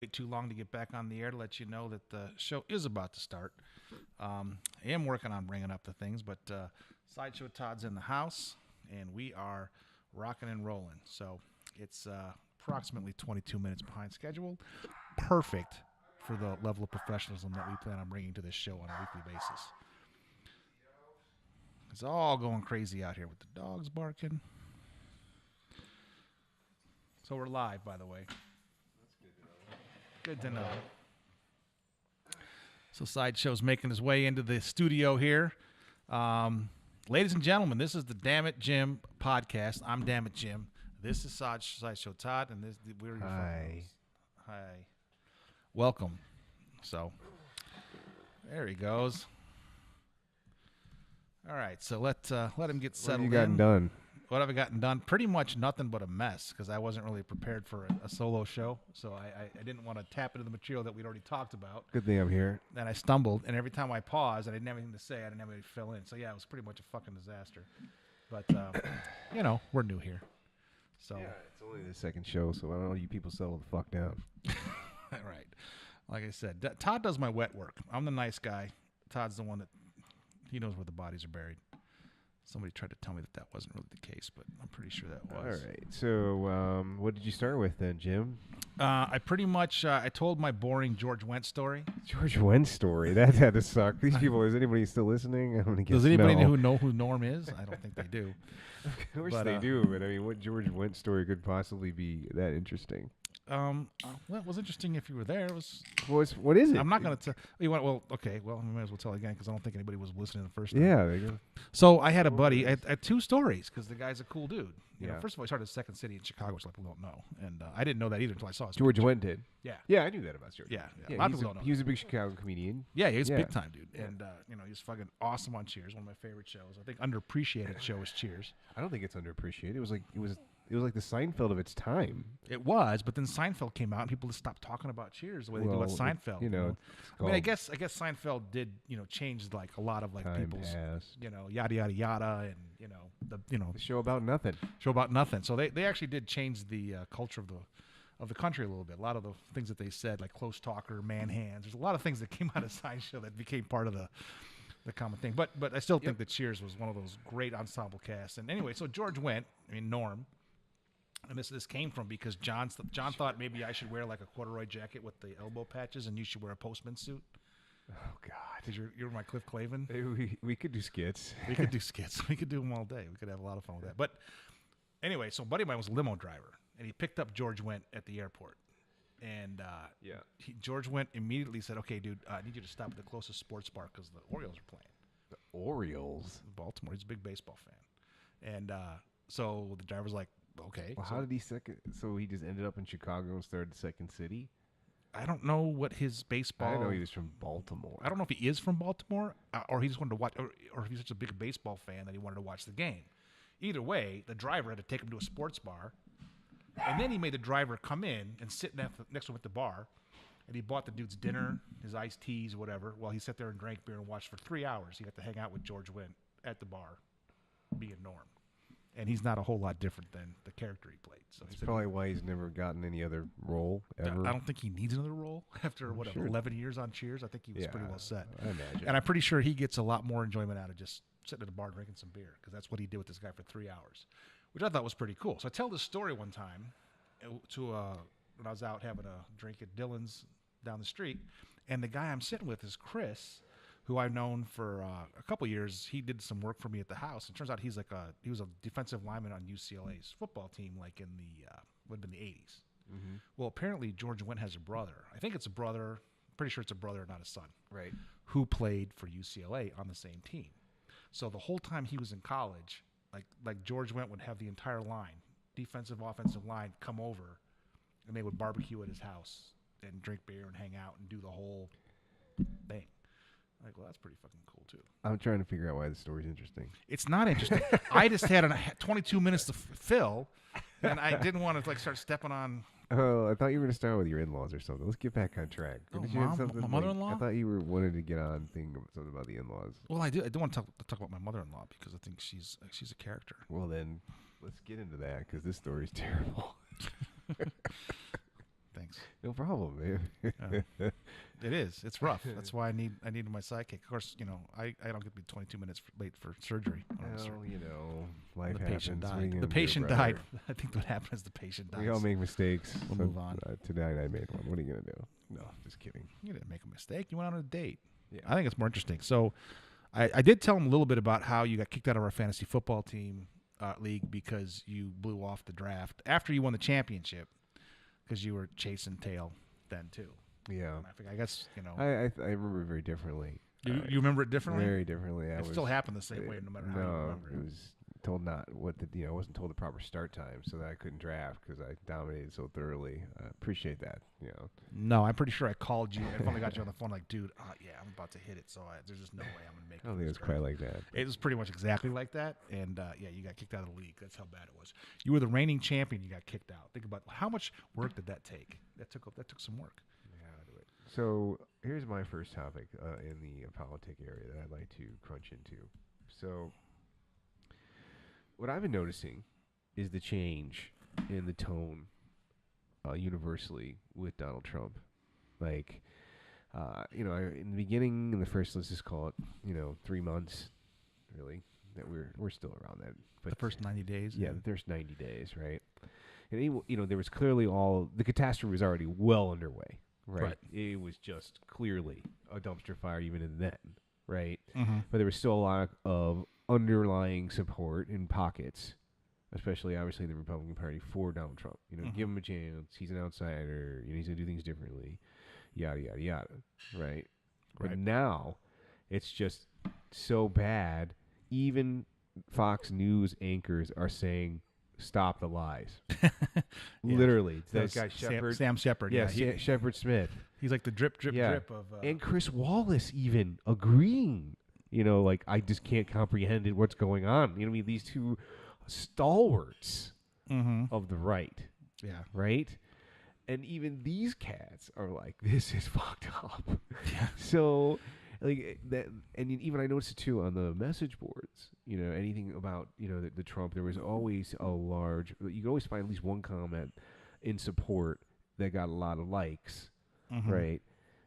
Wait too long to get back on the air to let you know that the show is about to start. I am working on bringing up the things, but Sideshow Todd's in the house, and we are rocking and rolling. So it's approximately 22 minutes behind schedule. Perfect for the level of professionalism that we plan on bringing to this show on a weekly basis. It's all going crazy out here with the dogs barking. So we're live, by the way. Good to know. So Sideshow's making his way into the studio here. Ladies and gentlemen, this is the DammitJim podcast. I'm DammitJim. This is Sideshow Todd, and we're your Hi. Hi. Welcome. So there he goes. All right, so let him get What have settled you gotten in. done? What have I gotten done? Pretty much nothing but a mess because I wasn't really prepared for a solo show. So I didn't want to tap into the material that we'd already talked about. Good thing I'm here. And I stumbled, and every time I paused, I didn't have anything to say. I didn't have anything to fill in. So, yeah, it was pretty much a fucking disaster. But, we're new here. So, Yeah, it's only the second show, so I don't know you people settle the fuck down. right. Like I said, Todd does my wet work. I'm the nice guy. Todd's the one that he knows where the bodies are buried. Somebody tried to tell me that wasn't really the case, but I'm pretty sure that was. All right. So, what did you start with then, Jim? I pretty much I told my boring George Wentz story. George Wentz story. That had to suck. These people, is anybody still listening? I'm gonna guess Does anybody no. know who Norm is? I don't think they do. Of course But, they do, but I mean, what George Wentz story could possibly be that interesting? Well, it was interesting if you were there. It was. What is it? I'm not going to tell you. Well, okay. Well, I might as well tell again because I don't think anybody was listening the first time. Yeah, there you go. So I had a buddy. I had two stories because the guy's a cool dude. You know, Yeah. first of all, he started a second city in Chicago, which a lot of people don't know, and I didn't know that either until I saw his George picture. Wentz did. Yeah. Yeah, I knew that about George. Yeah, Wentz. yeah. A lot of he's people don't know he was a big Chicago comedian. Yeah, he was Yeah. big time, dude. Yeah. And he's fucking awesome on Cheers. One of my favorite shows. I think underappreciated show is Cheers. I don't think it's underappreciated. It was like the Seinfeld of its time. It was, but then Seinfeld came out, and people just stopped talking about Cheers the way they do about Seinfeld. You know, I mean, I guess Seinfeld did change like a lot of like time people's passed. yada yada yada, and The show about nothing. show about nothing. So they actually did change the culture of the country a little bit. A lot of the things that they said, like close talker, man hands. There's a lot of things that came out of Sideshow that became part of the common thing. But I still think that Cheers was one of those great ensemble casts. And anyway, so George Norm. And this came from because John thought maybe I should wear like a corduroy jacket with the elbow patches, and you should wear a postman suit. Oh God! Because you're my Cliff Clavin. Hey, we could do skits. We could do skits. We could do them all day. We could have a lot of fun with that. But anyway, so a buddy of mine was a limo driver, and he picked up George Went at the airport. And George Went immediately said, "Okay, dude, I need you to stop at the closest sports bar because the Orioles are playing." The Orioles. Baltimore. He's a big baseball fan. And so the driver's like, okay. Well, so how did he second? So he just ended up in Chicago and started Second City. I don't know what his baseball. I know he was from Baltimore. I don't know if he is from Baltimore or he just wanted to watch, or if he's such a big baseball fan that he wanted to watch the game. Either way, the driver had to take him to a sports bar, and then he made the driver come in and sit next to him at the bar, and he bought the dude's dinner, his iced teas, whatever, while he sat there and drank beer and watched for 3 hours. He got to hang out with George Wendt at the bar, being Norm. And he's not a whole lot different than the character he played. So That's probably why he's never gotten any other role ever. I don't think he needs another role after, 11 years on Cheers. I think he was pretty well set. I imagine. And I'm pretty sure he gets a lot more enjoyment out of just sitting at a bar drinking some beer, because that's what he did with this guy for 3 hours, which I thought was pretty cool. So I tell this story one time to when I was out having a drink at Dylan's down the street, and the guy I'm sitting with is Chris, who I've known for a couple years. He did some work for me at the house. It turns out he was a defensive lineman on UCLA's football team, like in the would have been the 80s. Mm-hmm. Well, apparently George Wendt has a brother. I think it's a brother. Pretty sure it's a brother, not a son. Right. Who played for UCLA on the same team. So the whole time he was in college, like George Wendt would have the entire line, defensive, offensive line, come over, and they would barbecue at his house and drink beer and hang out and do the whole thing. Like, well, that's pretty fucking cool too. I'm trying to figure out why the story's interesting. It's not interesting. I just had 22 minutes to fill, and I didn't want to start stepping on. Oh, I thought you were going to start with your in-laws or something. Let's get back on track. Oh, Did you have Mom? something My mother-in-law? I thought you wanted to get on something about the in-laws. Well, I do want to talk about my mother-in-law because I think she's a character. Well, then let's get into that because this story's terrible. Thanks. No problem, man. It is. It's rough. That's why I needed my sidekick. Of course, I don't get to be 22 minutes late for surgery. Well, life The happens. patient What are you died. gonna The do, patient brother? died. I think what happened is the patient died. We all make mistakes. We'll move on. Tonight I made one. What are you gonna do? No, just kidding. You didn't make a mistake. You went on a date. Yeah. I think it's more interesting. So I did tell him a little bit about how you got kicked out of our fantasy football team league because you blew off the draft after you won the championship because you were chasing tail then too. Yeah. I guess, I remember it very differently. You remember it differently? Very differently. It still happened the same way no matter how you remember it. It was told I wasn't told the proper start time so that I couldn't draft because I dominated so thoroughly. I appreciate that, No, I'm pretty sure I called you. I finally got you on the phone like, dude, yeah, I'm about to hit it. So there's just no way I'm going to make it. I don't think it was quite like that. It was pretty much exactly like that. And, you got kicked out of the league. That's how bad it was. You were the reigning champion. You got kicked out. Think about how much work did that take? That took some work. So here's my first topic in the politic area that I'd like to crunch into. So what I've been noticing is the change in the tone universally with Donald Trump. Like, in the beginning, in the first, let's just call it, 3 months, really, that we're still around that. But The first 90 days? Yeah, the first 90 days, right? And, there was clearly the catastrophe was already well underway. Right. It was just clearly a dumpster fire even then, right? Mm-hmm. But there was still a lot of underlying support in pockets, especially obviously in the Republican Party for Donald Trump. Give him a chance. He's an outsider. He's going to do things differently, yada, yada, yada, right? But now it's just so bad. Even Fox News anchors are saying, stop the lies. Literally. That guy Shepard. Sam Shepard. Yeah, Shepard Smith. He's like the drip of... and Chris Wallace even agreeing. I just can't comprehend what's going on. These two stalwarts of the right. Yeah. Right? And even these cats are like, this is fucked up. Yeah. So... that, and even I noticed it too on the message boards. Anything about the Trump, there was always you could always find at least one comment in support that got a lot of likes, right?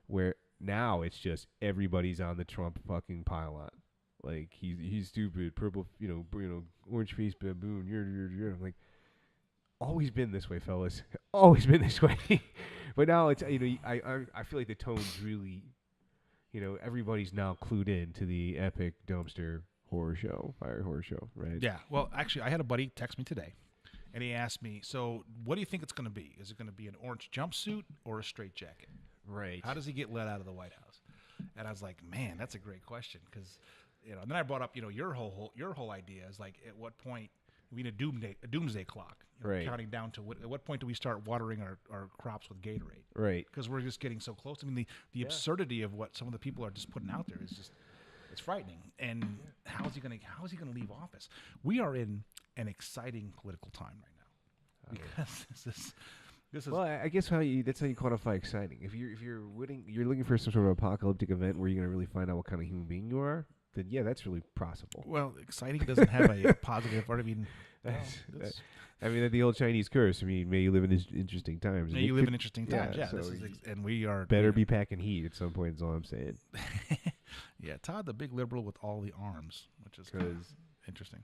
Where now it's just everybody's on the Trump fucking pylon. Like he's stupid, purple, orange faced baboon. You're. I'm like, always been this way, fellas. Always been this way. But now it's I feel like the tone's really. Everybody's now clued in to the epic dumpster fire horror show, right? Yeah. Well, actually, I had a buddy text me today, and he asked me, so what do you think it's going to be? Is it going to be an orange jumpsuit or a straitjacket? Right. How does he get let out of the White House? And I was like, man, that's a great question because, and then I brought up, your whole idea is like, at what point we need a doomsday clock, counting down to at what point do we start watering our crops with Gatorade? Right. Because we're just getting so close. I mean, the absurdity of what some of the people are just putting out there is just, it's frightening. And how is he going to leave office? We are in an exciting political time right now because this is. Well, I guess that's how you quantify exciting. If you're looking for some sort of apocalyptic event where you're going to really find out what kind of human being you are, then yeah, that's really possible. Well, exciting doesn't have a positive. I mean, the old Chinese curse. I mean, may you live in interesting times. May you live in interesting times. Yeah, so and we are better be packing heat at some point. Is all I'm saying. Yeah, Todd, the big liberal with all the arms, which is interesting.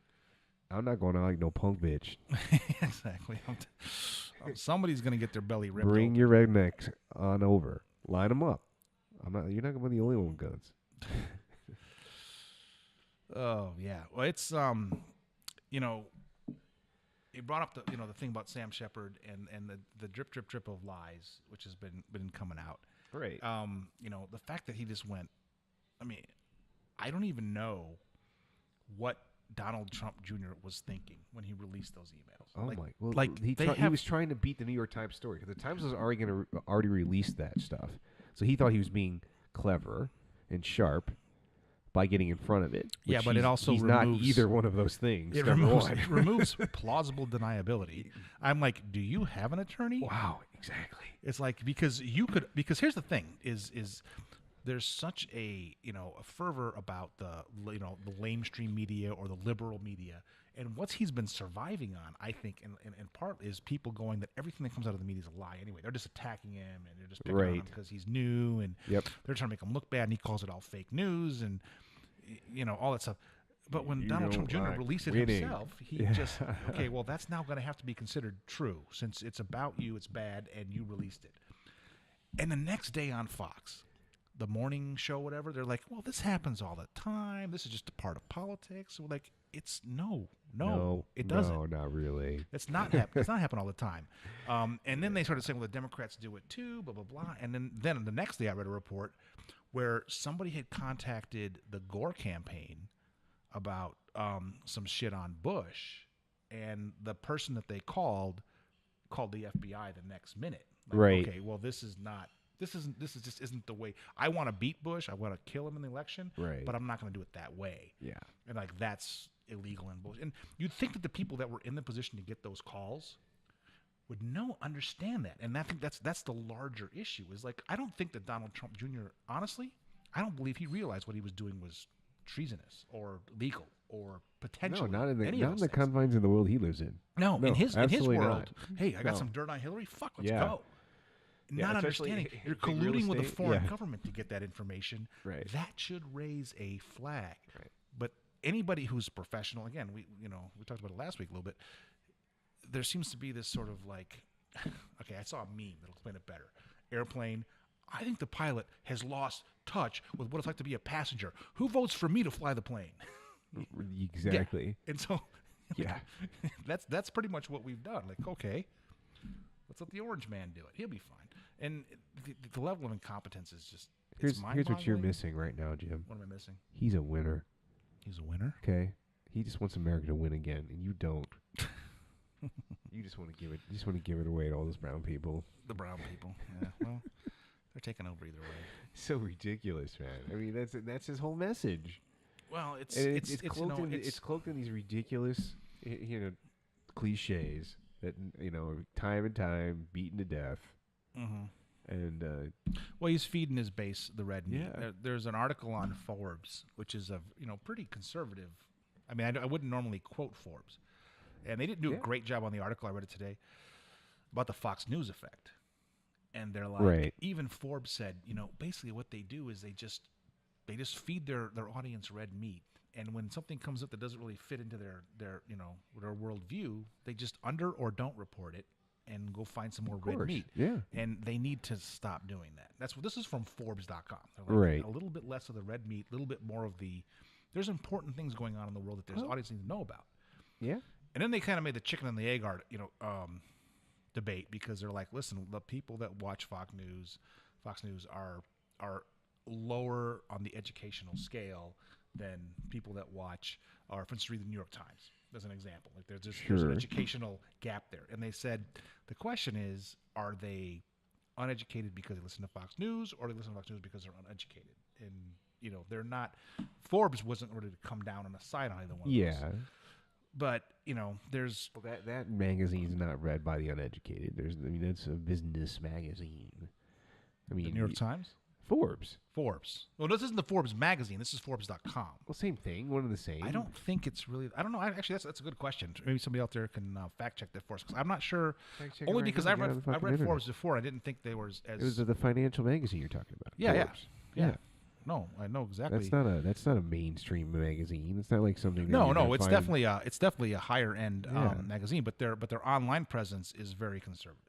I'm not going out like no punk bitch. Exactly. Somebody's gonna get their belly ripped. Bring your rednecks on over. Line them up. You're not gonna be the only one with guns. Oh yeah. Well, it's it brought up the thing about Sam Shepard and the drip of lies, which has been coming out. Right. The fact that he just went. I mean, I don't even know what Donald Trump Jr. was thinking when he released those emails. Oh my! Well, he was trying to beat the New York Times story because the Times was already released that stuff, so he thought he was being clever and sharp by getting in front of it. Yeah, but it also he's removes, not either one of those things. It removes plausible deniability. I'm like, do you have an attorney? Wow, exactly. It's like because here's the thing is there's such a fervor about the lamestream media or the liberal media And what he's been surviving on, I think, in part, is people going that everything that comes out of the media is a lie anyway. They're just attacking him, and they're just picking on him because he's new, and they're trying to make him look bad, and he calls it all fake news, and, all that stuff. But when Donald Trump Jr. released it himself, he just, okay, well, that's now going to have to be considered true, since it's about you, it's bad, and you released it. And the next day on Fox, the morning show, whatever, they're like, well, this happens all the time. This is just a part of politics. So we're like, it's no, it doesn't. No, not really. It's not it's not happen all the time. And then they started saying, well, the Democrats do it too, blah, blah, blah. And then the next day I read a report where somebody had contacted the Gore campaign about some shit on Bush, and the person that they called the FBI the next minute. Like, right. Okay, well, this just isn't the way. I want to beat Bush. I want to kill him in the election. Right. But I'm not going to do it that way. Yeah. And like that's illegal and bullshit. And you'd think that the people that were in the position to get those calls would understand that. And I think that's the larger issue. Is like, I don't think that Donald Trump Jr. honestly, I don't believe he realized what he was doing was treasonous or legal or potentially. No, not in any the confines of the world he lives in. No, in his world. Not. Hey, I got some dirt on Hillary. Fuck, let's go. Yeah, not understanding you're colluding with a foreign government to get that information. Right. That should raise a flag. Right. But anybody who's professional, again, we talked about it last week a little bit. There seems to be this sort of like, okay, I saw a meme that'll explain it better. Airplane. I think the pilot has lost touch with what it's like to be a passenger. Who votes for me to fly the plane? Exactly. Yeah. And so, yeah, that's pretty much what we've done. Like, okay, let's let the orange man do it. He'll be fine. And the level of incompetence is just. Here's what you're missing right now, Jim. What am I missing? He's a winner. He's a winner. Okay. He just wants America to win again, and you don't. You just want to give it. You just want to give it away to all those brown people. The brown people. Yeah. Well, they're taking over either way. So ridiculous, man. I mean, that's his whole message. Well, it's cloaked in these ridiculous, cliches that time and time beaten to death. Mm-hmm. And well, he's feeding his base the red meat. Yeah. There's an article on Forbes, which is a pretty conservative. I mean, I wouldn't normally quote Forbes, and they didn't do a great job on the article. I read it today about the Fox News effect, and they're like, even Forbes said, basically what they do is they just feed their audience red meat, and when something comes up that doesn't really fit into their worldview, they just under or don't report it and go find some more red meat. Yeah. And they need to stop doing that. That's what this is from Forbes.com. Right. A little bit less of the red meat, a little bit more of there's important things going on in the world that there's audience need to know about. Yeah. And then they kind of made the chicken and the egg debate, because they're like, listen, the people that watch Fox News are lower on the educational scale than people that watch, or for instance, read the New York Times. As an example, like there's an educational gap there, and they said the question is, are they uneducated because they listen to Fox News, or they listen to Fox News because they're uneducated? And they're not. Forbes wasn't ready to come down on the side on either one. Yeah, of those. But there's that magazine's not read by the uneducated. That's a business magazine. The New York Times. Forbes. Well, this isn't the Forbes magazine. This is Forbes.com. Well, same thing. One of the same. I don't think it's really. I don't know. Actually, that's a good question. Maybe somebody out there can fact check that for us, because I'm not sure. Only because I read Forbes before. I didn't think they were as. It was the financial magazine you're talking about. Yeah, yeah. No, I know exactly. That's not a mainstream magazine. It's not like something. No. It's definitely a higher end magazine, but their online presence is very conservative.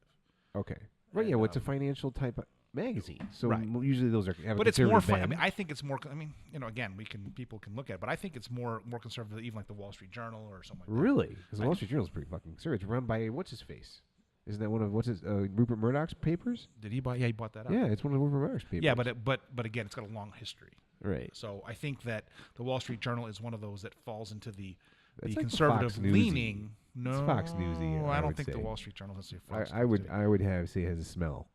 Okay. Right. Yeah. What's a financial type of magazine? So usually those are. But it's more fun. I mean, I think it's more. I mean, again, people can look at it, but I think it's more conservative, even like the Wall Street Journal or something like that. Really? Because the Wall Street Journal is pretty fucking conservative. It's run by what's his face? Isn't that one of Rupert Murdoch's papers? Did he buy? Yeah, he bought that up. Yeah, it's one of Rupert Murdoch's papers. Yeah, but again, it's got a long history. Right. So I think that the Wall Street Journal is one of those that falls into the like conservative leaning. No, it's Fox Newsy. I don't think the Wall Street Journal has to be Fox. I would say it has a smell.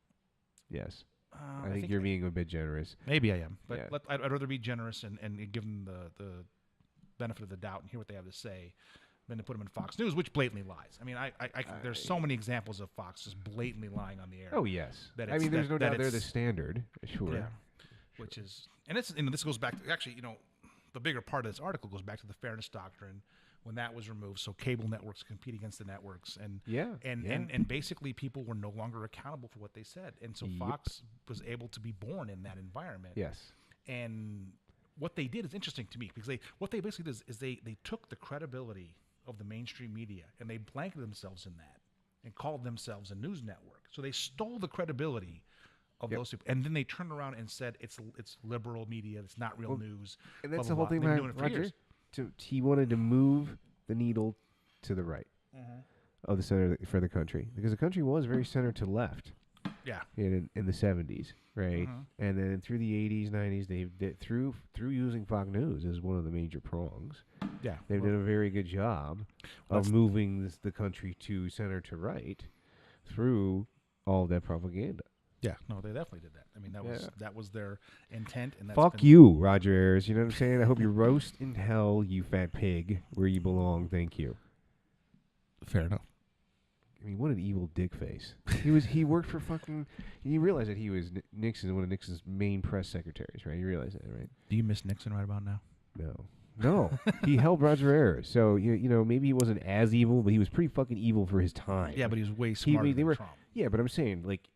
Yes. I think you're being a bit generous. Maybe I am, but I'd rather be generous and give them the benefit of the doubt and hear what they have to say than to put them in Fox News, which blatantly lies. I mean, there's so many examples of Fox just blatantly lying on the air. Oh yes, there's no doubt they're the standard, sure. Yeah, which is, and this goes back to actually, the bigger part of this article goes back to the fairness doctrine, when that was removed. So cable networks compete against the networks, and basically people were no longer accountable for what they said, and so Fox was able to be born in that environment. Yes, and what they did is interesting to me because what they basically did is they took the credibility of the mainstream media and they blanketed themselves in that and called themselves a news network. So they stole the credibility of those people, and then they turned around and said it's liberal media, it's not real news. And that's the whole thing, Roger. He wanted to move the needle to the right of the center for the country, because the country was very center to left. Yeah, in the 70s, right? And then through the 80s, 90s, they did through using Fox News as one of the major prongs. Yeah, they've done a very good job of moving the country to center to right through all of that propaganda. Yeah, no, they definitely did that. I mean, that was their intent. And that's fuck you, Roger Ayers. You know what I'm saying? I hope you roast in hell, you fat pig, where you belong. Thank you. Fair enough. I mean, what an evil dick face. He worked for fucking. You realize that he was Nixon, one of Nixon's main press secretaries, right? You realize that, right? Do you miss Nixon right about now? No. He helped Roger Ayers, so you know maybe he wasn't as evil, but he was pretty fucking evil for his time. Yeah, but he was way smarter than Trump. Yeah, but I'm saying, like,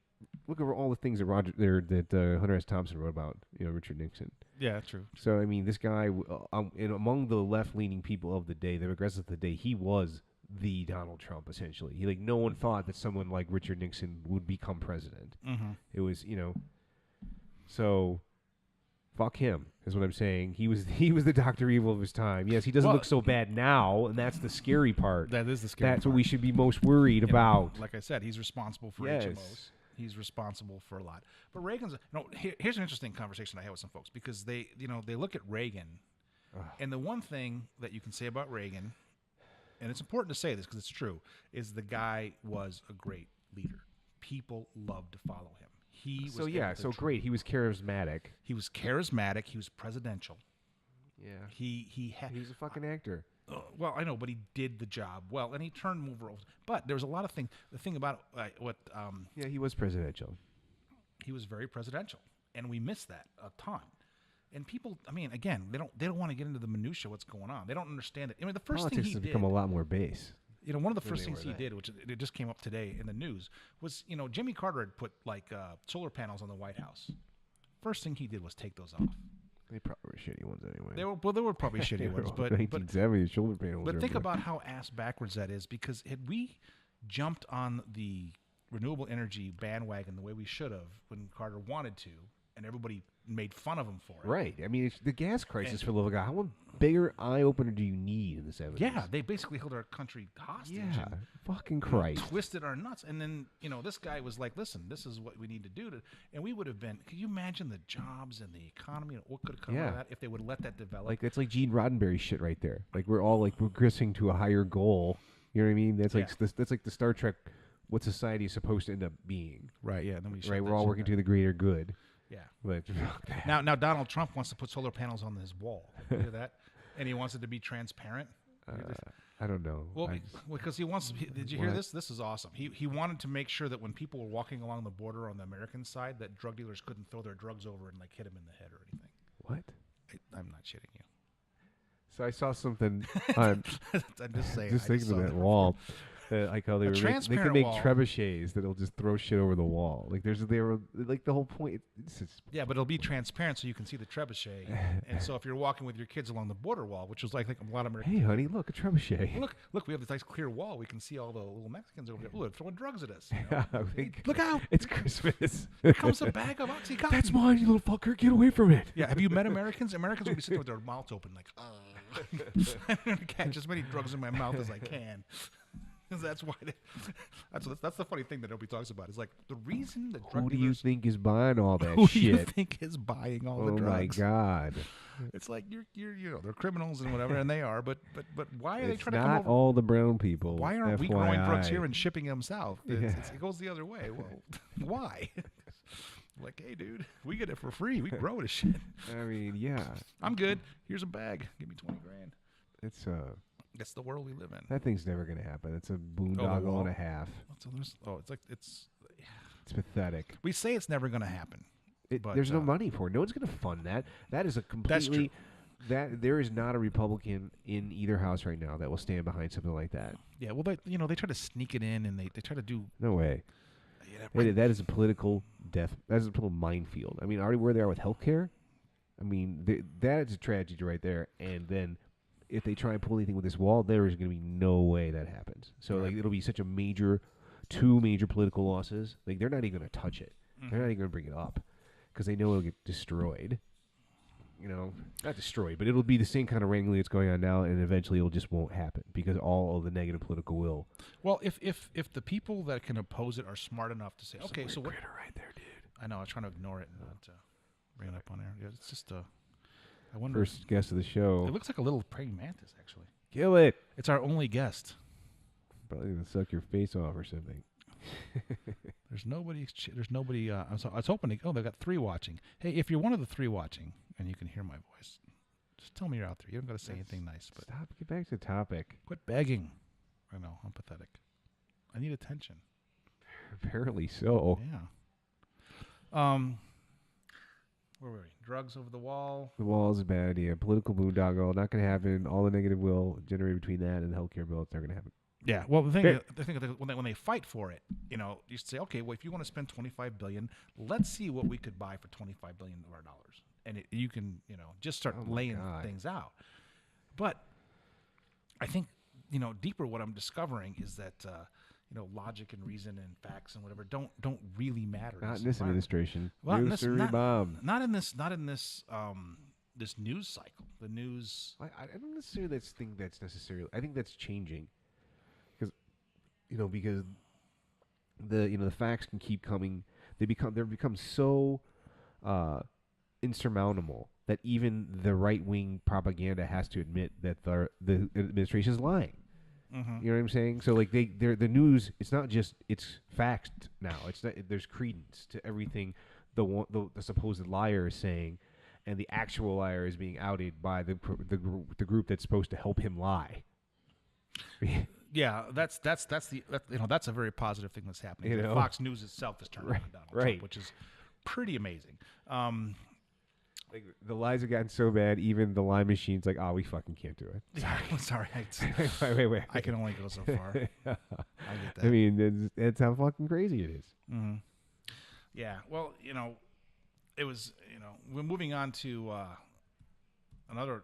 look over all the things that Hunter S. Thompson wrote about, Richard Nixon. Yeah, true. So I mean, this guy, among the left-leaning people of the day, the progressives of the day, he was the Donald Trump, essentially. No one thought that someone like Richard Nixon would become president. It was, so fuck him is what I'm saying. He was the Dr. Evil of his time. Yes, he doesn't look so bad now, and that's the scary part. That is the scary part. That's what we should be most worried about. Like I said, he's responsible for HMOs. He's responsible for a lot. But Reagan's, here's an interesting conversation I had with some folks, because they look at Reagan, and the one thing that you can say about Reagan, and it's important to say this because it's true, is the guy was a great leader. People loved to follow him. He was great. He was charismatic. He was charismatic. He was presidential. Yeah. He was a fucking actor. Well, I know, but he did the job well, and he turned him over. But there was a lot of things. The thing about he was presidential. He was very presidential, and we miss that a ton. And people, I mean, again, they don't want to get into the minutia what's going on. They don't understand it. I mean, the first thing he did become a lot more base. One of the first things he did, which it just came up today in the news, was Jimmy Carter had put solar panels on the White House. First thing he did was take those off. They probably were shitty ones anyway. They were probably shitty ones, but 1970s shoulder panels. But think about how ass backwards that is, because had we jumped on the renewable energy bandwagon the way we should have when Carter wanted to, and everybody made fun of him for it. Right. I mean, it's the gas crisis for Lovaga. How bigger eye opener do you need in the 70s? Yeah, they basically held our country hostage. Yeah, fucking Christ. Twisted our nuts. And then, this guy was like, listen, this is what we need to do. And we would have been, could you imagine the jobs and the economy and what could have come out of that if they would have let that develop? That's like Gene Roddenberry shit right there. Like, we're all like progressing to a higher goal. You know what I mean? That's like the Star Trek, what society is supposed to end up being. Right, yeah. Then we're all working to the greater good. Yeah. But now Donald Trump wants to put solar panels on his wall. You hear that? And he wants it to be transparent. I don't know. Well, because he wants. Did you hear this? This is awesome. He wanted to make sure that when people were walking along the border on the American side, that drug dealers couldn't throw their drugs over and hit him in the head or anything. What? I'm not shitting you. So I saw something on. I'm just saying. Just thinking of that wall. Like how they can make trebuchets that'll just throw shit over the wall. Like the whole point. Yeah, but it'll be transparent so you can see the trebuchet. And so if you're walking with your kids along the border wall, which was like a lot of Americans. Hey, honey, look, a trebuchet. Look, we have this nice clear wall. We can see all the little Mexicans over there. Look, throwing drugs at us. Look out! It's Christmas. Here comes a bag of Oxycontin. That's mine, you little fucker. Get away from it. Yeah, have you met Americans? Americans will be sitting with their mouths open like, I'm going to catch as many drugs in my mouth as I can. That's why. That's the funny thing that nobody talks about. Is like the reason that drug dealers. Who do you think is buying all that shit? Who do you think is buying all the drugs? Oh my God! It's like you're they're criminals and whatever, and they are. But why are they trying to come over? Not all the brown people. Why aren't we growing drugs here and shipping them south? It goes the other way. Well, why? Like, hey, dude, we get it for free. We grow this shit. I mean, yeah. I'm good. Here's a bag. Give me $20,000. It's the world we live in. That thing's never gonna happen. It's a boondoggle and a half. It's pathetic. We say it's never gonna happen. There's no money for it. No one's gonna fund that. That is a completely that there is not a Republican in either house right now that will stand behind something like that. Yeah, well, they try to sneak it in, and they try to do. No way. That is a political death. That is a political minefield. I mean, already where they are with healthcare. I mean, that is a tragedy right there. And then, if they try and pull anything with this wall, there is going to be no way that happens. So, like, it'll be such a two major political losses. Like, they're not even going to touch it. Mm-hmm. They're not even going to bring it up because they know it'll get destroyed. Not destroyed, but it'll be the same kind of wrangling that's going on now, and eventually it just won't happen because all of the negative political will. Well, if the people that can oppose it are smart enough to say, okay, so what? Right there, dude. I know. I was trying to ignore it and not bring it up on air. Yeah, it's just I wonder. First guest of the show. It looks like a little praying mantis, actually. Kill it. It's our only guest. Probably gonna suck your face off or something. There's nobody. I was hoping. They've got 3 watching. Hey, if you're one of the 3 watching and you can hear my voice, just tell me you're out there. You don't got to say anything nice. But stop. Get back to the topic. Quit begging. I know. I'm pathetic. I need attention. Apparently so. Yeah. Where were we? Drugs over the wall. The wall is a bad idea. Political boondoggle. Not going to happen. All the negative will generate between that and the healthcare bill. It's not going to happen. Yeah, well, the thing is, when they fight for it, you should say, okay, well, if you want to spend $25 billion, let's see what we could buy for $25 billion of our dollars, and you can, just start laying things out. But I think, deeper, what I'm discovering is that, logic and reason and facts and whatever don't really matter. Not in this administration. Well, not in this this news cycle. The news. I don't necessarily think that's necessarily. I think that's changing. Because the facts can keep coming. They've become so insurmountable that even the right wing propaganda has to admit that the administration is lying. Mm-hmm. You know what I'm saying? So like the news, it's not just it's facts now. It's not, there's credence to everything the supposed liar is saying, and the actual liar is being outed by the group that's supposed to help him lie. Yeah, that's a very positive thing that's happening. Fox News itself is turning on Donald Trump, which is pretty amazing. Like the lies have gotten so bad, even the lie machine's like, we fucking can't do it. Sorry. Wait. I can only go so far. I get that. I mean, it's how fucking crazy it is. Mm-hmm. Yeah. Well, it was. We're moving on to another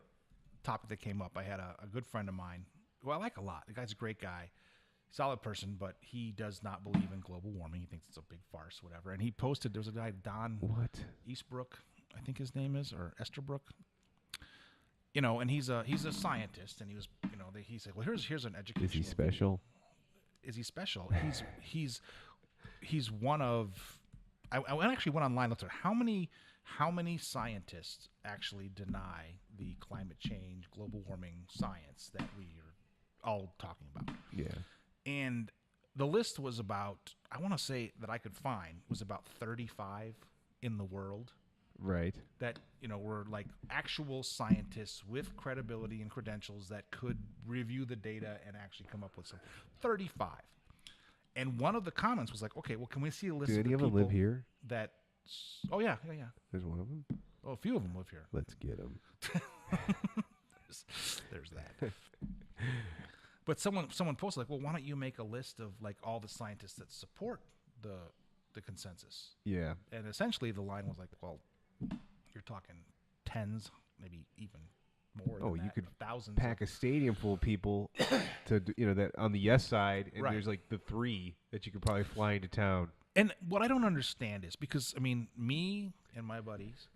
topic that came up. I had a good friend of mine who I like a lot. The guy's a great guy, solid person, but he does not believe in global warming. He thinks it's a big farce, whatever. And he posted, there was a guy, Don Eastbrook, I think his name is, or Esterbrook. And he's a scientist, and he was, he's like, well, here's an educational. Is he special? Is he special? He's one of. I actually went online, looked at how many scientists actually deny the climate change, global warming science that we are all talking about. Yeah. And the list was about, I want to say that I could find, was about 35 in the world. Right. That, were like actual scientists with credibility and credentials that could review the data and actually come up with some. 35. And one of the comments was like, okay, well, can we see a list of the people live here? That, oh, yeah. There's one of them? Oh, a few of them live here. Let's get them. There's that. But someone posted like, well, why don't you make a list of like all the scientists that support the consensus? Yeah. And essentially the line was like, well, you're talking tens, maybe even more than that. You could thousands. Pack a stadium full of people to that on the yes side, and there's like the 3 that you could probably fly into town. And what I don't understand is because me and my buddies,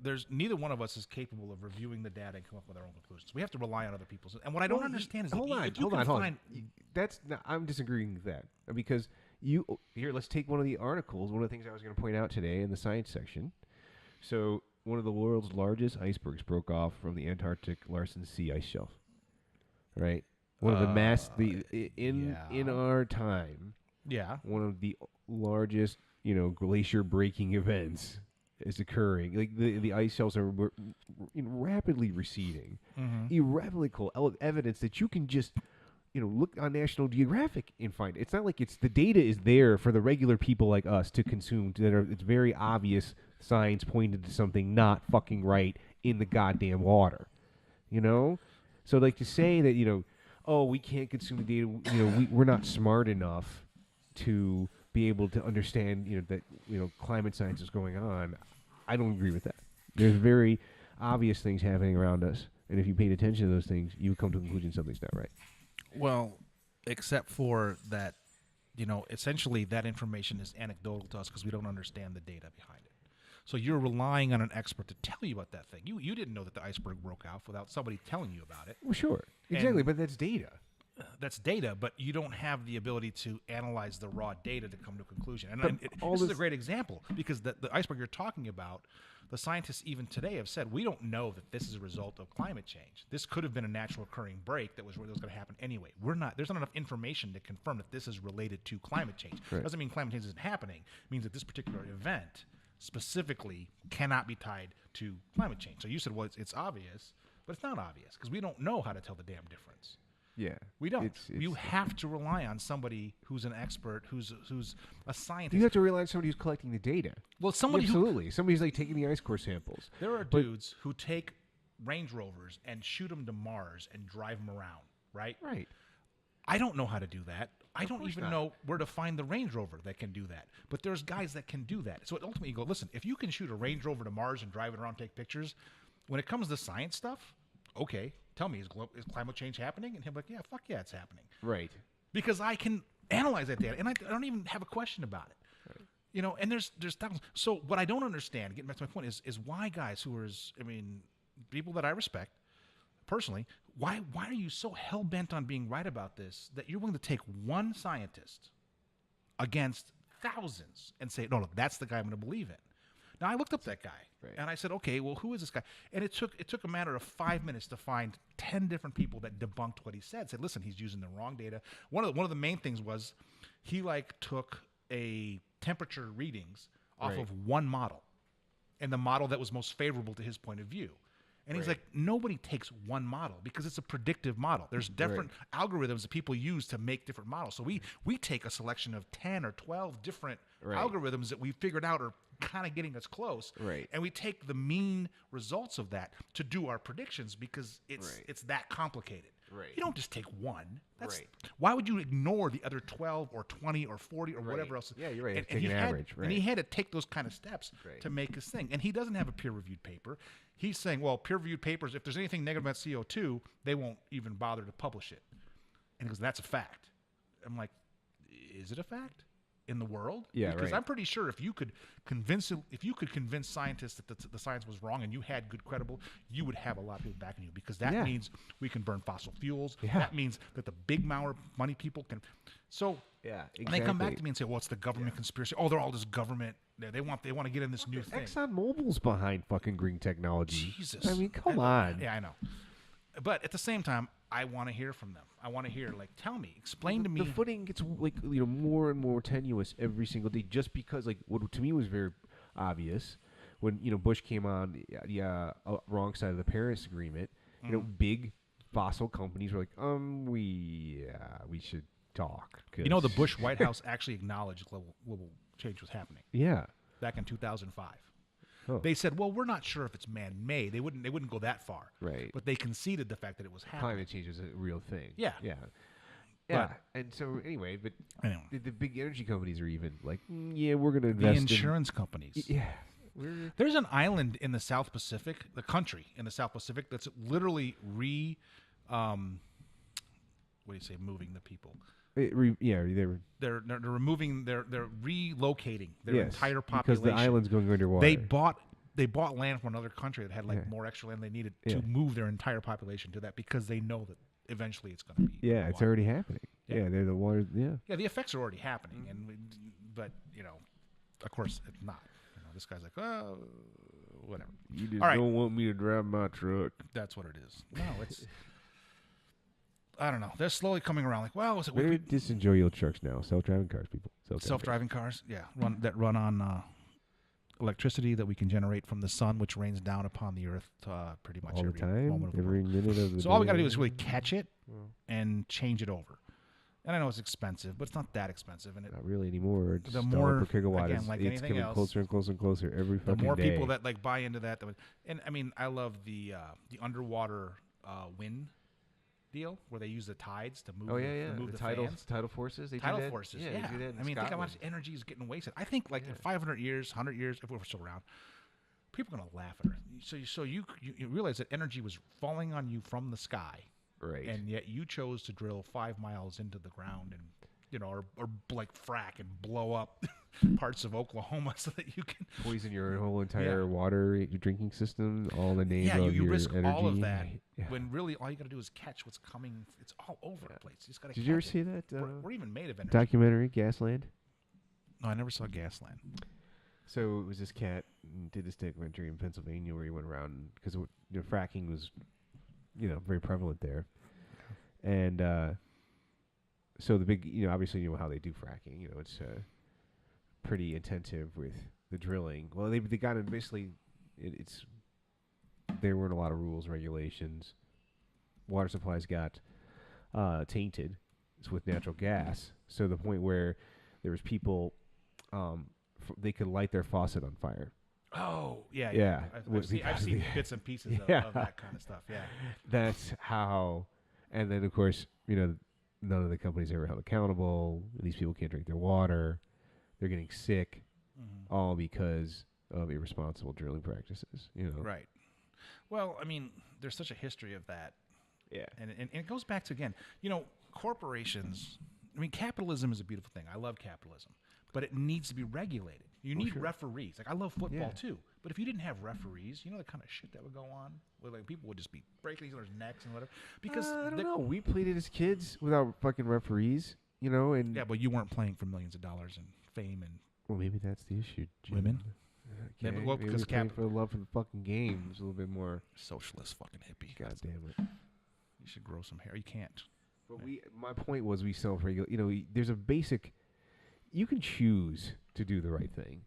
there's neither one of us is capable of reviewing the data and come up with our own conclusions. We have to rely on other people's. And what I don't understand is hold on. That's not, I'm disagreeing with that because let's take one of the articles. One of the things I was going to point out today in the science section. So one of the world's largest icebergs broke off from the Antarctic Larsen C ice shelf. Right. One of the in our time. Yeah. One of the largest glacier breaking events is occurring. Like the ice shelves are rapidly receding. Mm-hmm. Irrevocable evidence that you can just look on National Geographic and find it. It's not like the data is there for the regular people like us to consume. It's very obvious science pointed to something not fucking right in the goddamn water. You know? So, like, to say that, oh, we can't consume the data, we're not smart enough to be able to understand, that, climate science is going on, I don't agree with that. There's very obvious things happening around us, and if you paid attention to those things, you would come to the conclusion something's not right. Well, except for that, essentially that information is anecdotal to us because we don't understand the data behind it. So you're relying on an expert to tell you about that thing. You didn't know that the iceberg broke out without somebody telling you about it. Well, sure. Exactly, but that's data. That's data, but you don't have the ability to analyze the raw data to come to a conclusion. And this is a great example because the iceberg you're talking about, the scientists even today have said, we don't know that this is a result of climate change. This could have been a natural occurring break that was going to happen anyway. There's not enough information to confirm that this is related to climate change. Right. Doesn't mean climate change isn't happening. It means that this particular event specifically cannot be tied to climate change. So you said, well, it's obvious, but it's not obvious because we don't know how to tell the damn difference. Yeah, we don't. You have to rely on somebody who's an expert, who's a scientist. You have to rely on somebody who's collecting the data. Well, somebody somebody's like taking the ice core samples. There are dudes who take Range Rovers and shoot them to Mars and drive them around. Right. Right. I don't know how to do that. I don't even know where to find the Range Rover that can do that. But there's guys that can do that. So ultimately, you go, listen. If you can shoot a Range Rover to Mars and drive it around, take pictures, when it comes to science stuff, okay. Tell me, is climate change happening? And he'll be like, yeah, fuck yeah, it's happening. Right. Because I can analyze that data, and I don't even have a question about it. Right. And there's thousands. So what I don't understand, getting back to my point, is why guys who are, people that I respect personally, why are you so hell-bent on being right about this that you're willing to take one scientist against thousands and say, no, that's the guy I'm going to believe in? Now, I looked up that guy, and I said, okay, well, who is this guy? And it took a matter of 5 minutes to find 10 different people that debunked what he said. Said, listen, he's using the wrong data. One of the main things was he took a temperature readings off of one model, and the model that was most favorable to his point of view. And he's like, nobody takes one model because it's a predictive model. There's different algorithms that people use to make different models. So we take a selection of 10 or 12 different algorithms that we figured out are kind of getting us close. Right. And we take the mean results of that to do our predictions because it's that complicated. Right. You don't just take one. Why would you ignore the other 12 or 20 or 40 or whatever else? Yeah, you're right. And take an average. And he had to take those kind of steps to make his thing. And he doesn't have a peer-reviewed paper. He's saying, well, peer-reviewed papers, if there's anything negative about CO2, they won't even bother to publish it. And he goes, that's a fact. I'm like, is it a fact in the world? Yeah, because I'm pretty sure if you could convince scientists that the science was wrong and you had good credible, you would have a lot of people backing you because that means we can burn fossil fuels. Yeah. That means that the big money people can. So exactly. And they come back to me and say, well, it's the government conspiracy. Oh, they're all this government. They want to get in this new thing. ExxonMobil's behind fucking green technology. Jesus. I mean, come on. Yeah, I know. But at the same time, I want to hear from them. I want to hear, tell me, explain to me. The footing gets more and more tenuous every single day, just because what to me was very obvious when Bush came on the wrong side of the Paris Agreement. Big fossil companies were like, we should talk. The Bush White House actually acknowledged global change was happening. Yeah, back in 2005. Oh. They said, well, we're not sure if it's man-made. They wouldn't go that far. Right. But they conceded the fact that it was happening. Climate change is a real thing. Yeah. Yeah. Yeah. And so anyway, the big energy companies are even like, we're going to invest the insurance companies. Yeah. There's an island in the South Pacific, the country in the South Pacific that's literally moving the people. They're removing, they're relocating their entire population because the island's going underwater. They bought land from another country that had more extra land they needed to move their entire population to that because they know that eventually it's going to be. Yeah, it's already happening. Yeah, they're the water. Yeah. Yeah, the effects are already happening, but of course it's not. This guy's like, oh, whatever. You just don't want me to drive my truck. That's what it is. No, it's. I don't know. They're slowly coming around. Maybe just enjoy your trucks now. Self-driving cars, people. Self-driving cars, that run on electricity that we can generate from the sun, which rains down upon the earth pretty much all every the time, moment of every minute of the day. So all we got to do is really catch it and change it over. And I know it's expensive, but it's not that expensive. And not really anymore. It's the $1 more, per kilowatt. again, like it's anything coming else, closer and closer and closer every fucking day. The more people that like buy into that, and I mean, I love the underwater wind deal where they use the tides to move. Move the fans. Tidal forces. Tidal forces. Yeah. They do that in I mean, think how Scotland. much energy is getting wasted. I think like in 500 years, 100 years, if we're still around, people are gonna laugh at her. So you realize that energy was falling on you from the sky, right? And yet you chose to drill 5 miles into the ground and or like frack and blow up parts of Oklahoma so that you can poison your whole entire water, your drinking system, all in the name of you your risk energy. all of that when really all you got to do is catch what's coming. It's all over the place. You just got to. Did you ever see that? We're even made of energy. Documentary, Gasland. No, I never saw Gasland. So it was this cat did this documentary in Pennsylvania where he went around because fracking was, very prevalent there, and so the big, obviously how they do fracking. It's pretty intensive with the drilling. Well, they got it basically. There weren't a lot of rules and regulations. Water supplies got tainted with natural gas, so the point where there was people, they could light their faucet on fire. Oh, yeah. I've seen bits and pieces of that kind of stuff. Yeah, that's how. And then of course, none of the companies ever held accountable. These people can't drink their water. They're getting sick, all because of irresponsible drilling practices. Right. Well, I mean, there's such a history of that. Yeah. And it goes back to, again, corporations. I mean, capitalism is a beautiful thing. I love capitalism. But it needs to be regulated. You need referees. Like, I love football, too. But if you didn't have referees, the kind of shit that would go on? Where, like, people would just be breaking each other's necks and whatever. Because I don't know. We played it as kids without fucking referees, and... Yeah, but you weren't playing for millions of dollars and fame and... Well, maybe that's the issue, Jim. Women? Okay. Well, because playing for the love of the fucking game. It's a little bit more... Socialist fucking hippie. God damn it. You should grow some hair. You can't. But my point was we self-regulate. There's a basic... You can choose to do the right thing.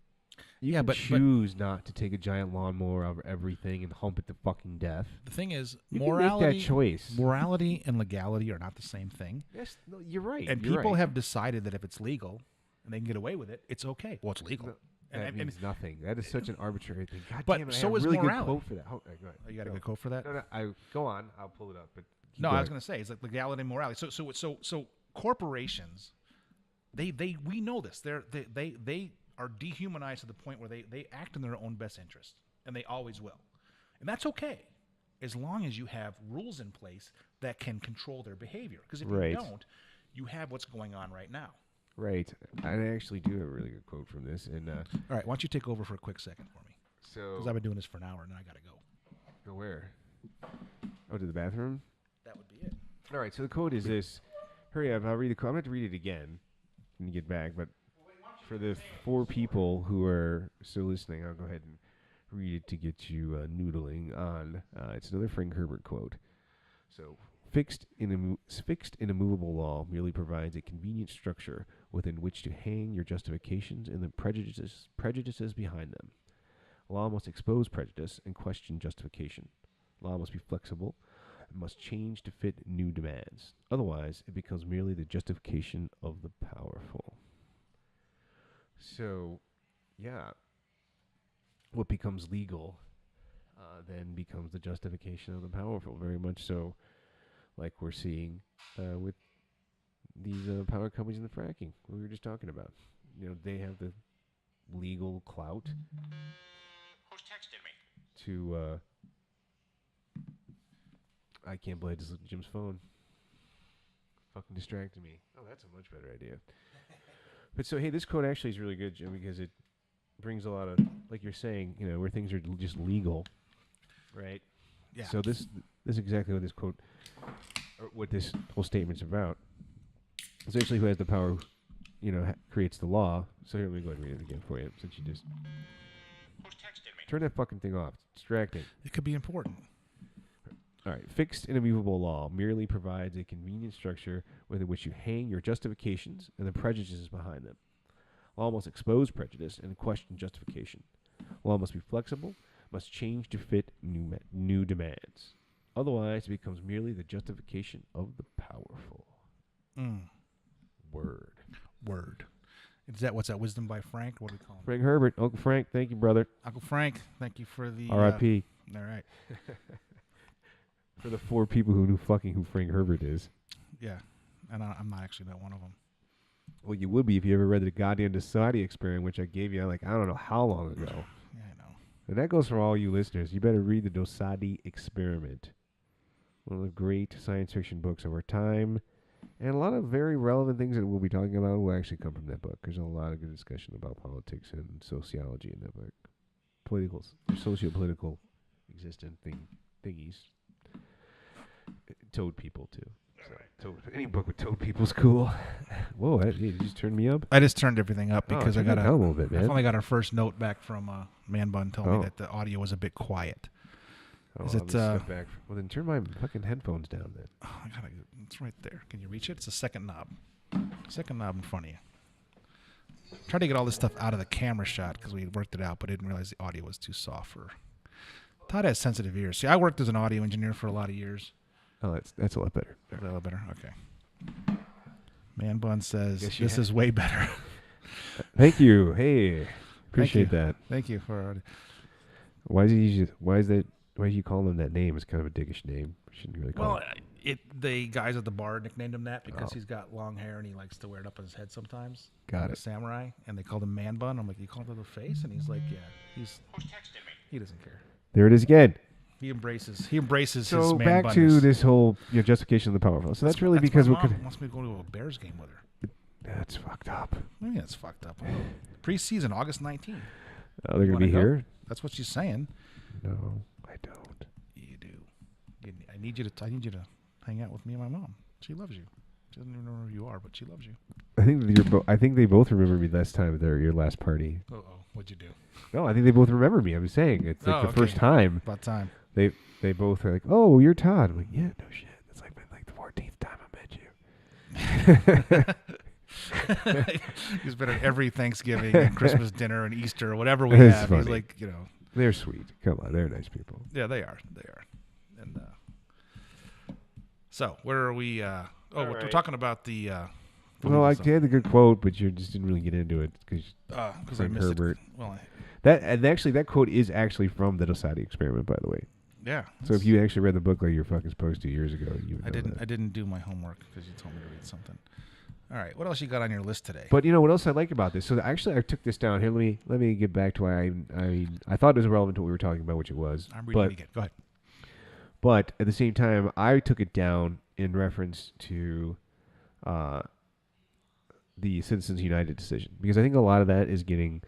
You can choose not to take a giant lawnmower over everything and hump it to fucking death. The thing is, you can make that choice. Morality and legality are not the same thing. Yes, no, you're right. And people have decided that if it's legal and they can get away with it, it's okay. Well, it's legal. No, that means nothing. That is such an arbitrary thing. God but damn it, so I is have a really morality. Good quote for that. Oh, go ahead. You got a good quote for that? No, go on. I'll pull it up. But no, I was going to say it's like legality and morality. So corporations, we know this. They are dehumanized to the point where they act in their own best interest, and they always will. And that's okay, as long as you have rules in place that can control their behavior. Because if you don't, you have what's going on right now. Right. I actually do have a really good quote from this. And all right, why don't you take over for a quick second for me? Because I've been doing this for an hour, and then I got to go. Go where? Oh, to the bathroom? That would be it. All right, so the quote is this. Hurry up, I'll read the quote. I'm going to have to read it again when you get back, but for the 4 people who are still listening, I'll go ahead and read it to get you noodling on. It's another Frank Herbert quote. So, fixed in a movable law merely provides a convenient structure within which to hang your justifications and the prejudices behind them. Law must expose prejudice and question justification. Law must be flexible and must change to fit new demands. Otherwise, it becomes merely the justification of the powerful. So, yeah, what becomes legal then becomes the justification of the powerful, very much so, like we're seeing with these power companies in the fracking we were just talking about. They have the legal clout. Who's texting me? To, I can't believe this is Jim's phone. Fucking distracted me. Oh, that's a much better idea. But so, hey, this quote actually is really good, Jim, because it brings a lot of, like you're saying, where things are just legal, right? Yeah. So this is exactly what this quote, or what this whole statement's about. Essentially, who has the power, creates the law. So here, let me go ahead and read it again for you, since you just... Who's texting me? Turn that fucking thing off. It's distracting. It could be important. All right. Fixed and immovable law merely provides a convenient structure within which you hang your justifications and the prejudices behind them. Law must expose prejudice and question justification. Law must be flexible, must change to fit new demands. Otherwise, it becomes merely the justification of the powerful. word. Is that what's that? Wisdom by Frank? What do we call him? Frank Herbert. Uncle Frank, thank you, brother. Uncle Frank, thank you for the R.I.P. All right. For the 4 people who knew fucking who Frank Herbert is. Yeah, and I'm not actually that one of them. Well, you would be if you ever read the goddamn Society Experiment, which I gave you like I don't know how long ago. Yeah, I know. And that goes for all you listeners. You better read the Dosadi Experiment. One of the great science fiction books of our time. And a lot of very relevant things that we'll be talking about will actually come from that book. There's a lot of good discussion about politics and sociology in that book. Socio-political existent thingies. Toad people, too. So, any book with toad people's cool. Whoa, did you just turn me up? I just turned everything up because I got a little bit, man. I finally got our first note back from Man Bun telling me that the audio was a bit quiet. Is it? Step back. Well, then turn my fucking headphones down. Then. Oh, it's right there. Can you reach it? It's the second knob. Second knob in front of you. Tried to get all this stuff out of the camera shot because we had worked it out, but I didn't realize the audio was too soft for. Todd has sensitive ears. See, I worked as an audio engineer for a lot of years. Oh, that's a lot better. A little better. Okay. Man Bun says this is way better. Thank you. Hey, appreciate that. Thank you for. Why do you call him that name? It's kind of a dickish name. Shouldn't really call it. The guys at the bar nicknamed him that because he's got long hair and he likes to wear it up on his head sometimes. Got like it. A samurai, and they called him Man Bun. I'm like, you called him to the face, and he's like, yeah, Who's texting me? he doesn't care. There it is again. He embraces his So man back to this whole justification of the powerful. So that's really because my we mom could. wants me to go to a Bears game with her. That's fucked up. Maybe that's fucked up. Preseason, August 19th. Oh, they're gonna be here. That's what she's saying. No, I don't. You do. I need you to hang out with me and my mom. She loves you. She doesn't even know who you are, but she loves you. I think they both remember me last time at your last party. What'd you do? No, I think they both remember me. I'm saying it's like the first time. About time. They both are like, oh, you're Todd. I'm like, yeah, no shit. That's like been like the 14th time I met you. He's been at every Thanksgiving and Christmas dinner and Easter or whatever we It's have. funny. He's like, They're sweet. Come on, they're nice people. Yeah, they are. And so where are we? We're talking about the. Well, I had the good quote, but you just didn't really get into it because I missed Herbert. it. Well, that quote is actually from the Dosadi Experiment, by the way. Yeah. So if you actually read the book like you're fucking supposed to years ago, you would know that. I didn't do my homework because you told me to read something. All right, what else you got on your list today? But you know what else I like about this? So actually, I took this down here. Let me get back to why I thought it was relevant to what we were talking about, which it was. I'm reading it again. Go ahead. But at the same time, I took it down in reference to the Citizens United decision because I think a lot of that is getting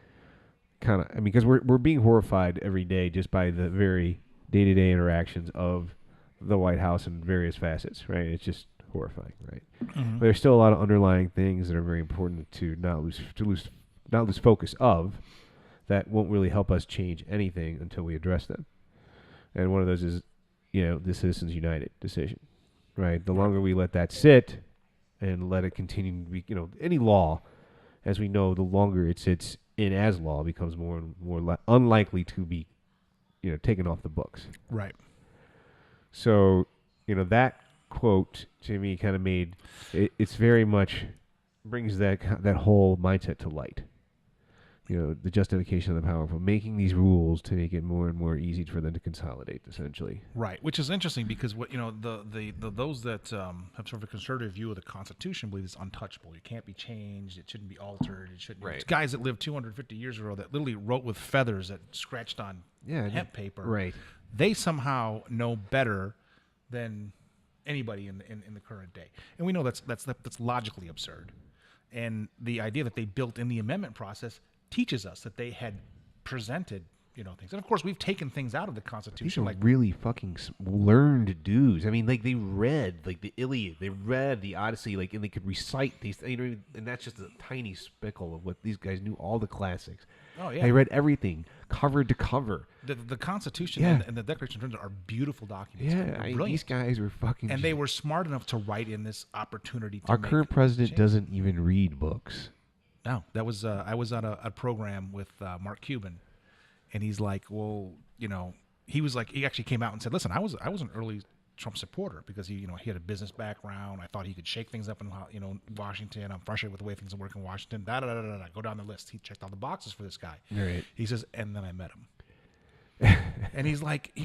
kind of because we're being horrified every day just by the very day-to-day interactions of the White House in various facets, right? It's just horrifying, right? Mm-hmm. But there's still a lot of underlying things that are very important to not lose focus of that won't really help us change anything until we address them. And one of those is, the Citizens United decision, right? The longer we let that sit and let it continue to be, any law, as we know, the longer it sits in as law becomes more and more unlikely to be, taken off the books. Right. So, that quote to me kind of made it's very much brings that whole mindset to light. The justification of the powerful, making these rules to make it more and more easy for them to consolidate, essentially. Right, which is interesting because what those that have sort of a conservative view of the Constitution believe it's untouchable. It can't be changed. It shouldn't be altered. It shouldn't. Right. It's guys that lived 250 years ago that literally wrote with feathers that scratched on hemp paper. Right. They somehow know better than anybody in the current day, and we know that's logically absurd. And the idea that they built in the amendment process teaches us that they had presented, things. And of course, we've taken things out of the Constitution. These are really fucking learned dudes. I mean, like they read like the Iliad, they read the Odyssey, and they could recite these. And that's just a tiny speckle of what these guys knew. All the classics. Oh yeah, they read everything cover to cover. The Constitution and the Declaration of Independence are beautiful documents. Yeah, these guys were fucking. And they were smart enough to write in this opportunity. To Our current president doesn't even read books. No, that was I was on a program with Mark Cuban, and he's like, well, he was like, he actually came out and said, listen, I was an early Trump supporter because he had a business background. I thought he could shake things up in Washington. I'm frustrated with the way things work in Washington. Go down the list. He checked all the boxes for this guy. Right. He says, and then I met him. And he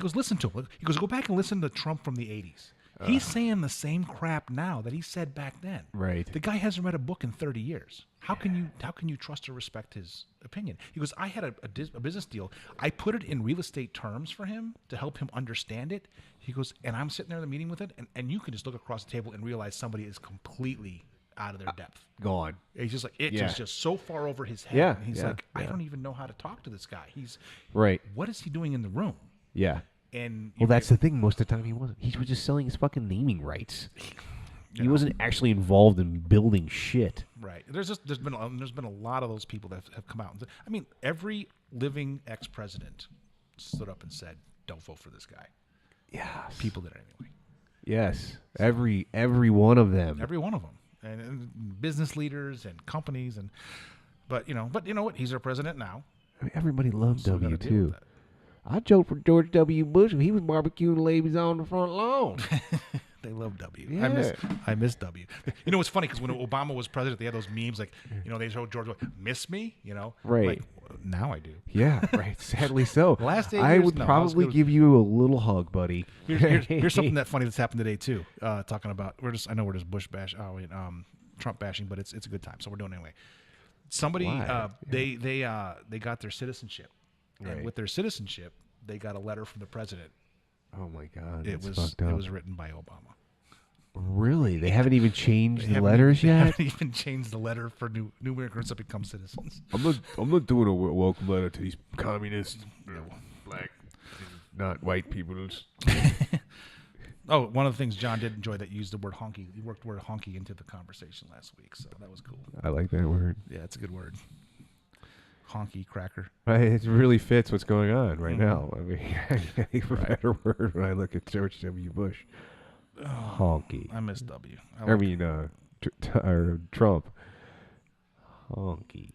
goes, listen to him. He goes, go back and listen to Trump from the 80s. He's saying the same crap now that he said back then. Right. The guy hasn't read a book in 30 years. How can you trust or respect his opinion? He goes, I had a business deal. I put it in real estate terms for him to help him understand it. He goes, and I'm sitting there in the meeting with it, and you can just look across the table and realize somebody is completely out of their depth. Gone. He's just like, is just so far over his head. Yeah. And he's like, I don't even know how to talk to this guy. He's right. What is he doing in the room? Yeah. And well, that's the thing. Most of the time, he wasn't. He was just selling his fucking naming rights. He wasn't actually involved in building shit. Right. There's been a lot of those people that have come out. I mean, every living ex-president stood up and said, "Don't vote for this guy." Yes. People did it anyway. Yes. Every one of them. Every one of them, and business leaders and companies but you know what? He's our president now. I mean, everybody loved So W too. I joked for George W. Bush when he was barbecuing ladies on the front lawn. They love W. Yeah. I miss W. You know, it's funny because when Obama was president, they had those memes like, they showed George, miss me? Right. Like, now I do. Yeah, right. Sadly so. Last 8 I years, would no, probably give you a little hug, buddy. Here's something that funny that's happened today too. Talking about I know we're just Bush bash. Trump bashing, but it's a good time, so we're doing it anyway. Somebody they got their citizenship, and with their citizenship, they got a letter from the president. Oh my God! It was written by Obama. Really? They haven't even changed the letters yet? They haven't even changed the letter for new immigrants that become citizens. I'm not doing a welcome letter to these communists, black, not white peoples. Oh, one of the things John did enjoy that used the word honky. He worked the word honky into the conversation last week, so that was cool. I like that word. Yeah, it's a good word. Honky cracker. It really fits what's going on right now. I mean, I can't think of a better word when I look at George W. Bush. Honky. I miss W. Trump. Honky.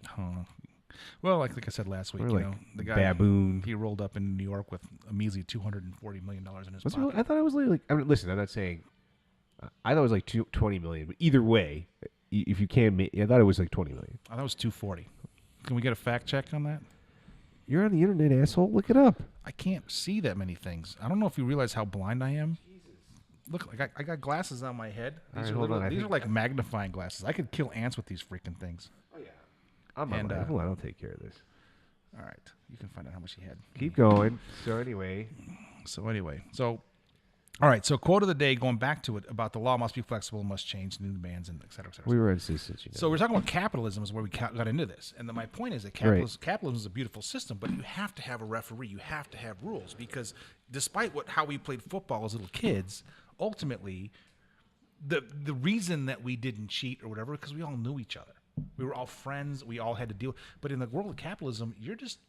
Well, like I said last week, the guy baboon. He rolled up in New York with a measly $240 million in his pocket. I thought it was like. I mean, listen, I'm not saying. I thought it was like 20 million, but either way, if you can, I thought it was like 20 million. I thought it was 240. Can we get a fact check on that? You're on the internet, asshole. Look it up. I can't see that many things. I don't know if you realize how blind I am. Look, I got glasses on my head. These are like magnifying glasses. I could kill ants with these freaking things. Oh yeah. Hold on, I'll take care of this. All right, you can find out how much he had. Keep going. So anyway, all right. So quote of the day, going back to it about the law must be flexible, must change new demands, and et cetera, et cetera. We were in citizens. So we're talking about capitalism is where we got into this, and my point is that capitalism is a beautiful system, but you have to have a referee, you have to have rules, because despite how we played football as little kids, ultimately, the reason that we didn't cheat or whatever, because we all knew each other. We were all friends. We all had to deal. But in the world of capitalism, you're just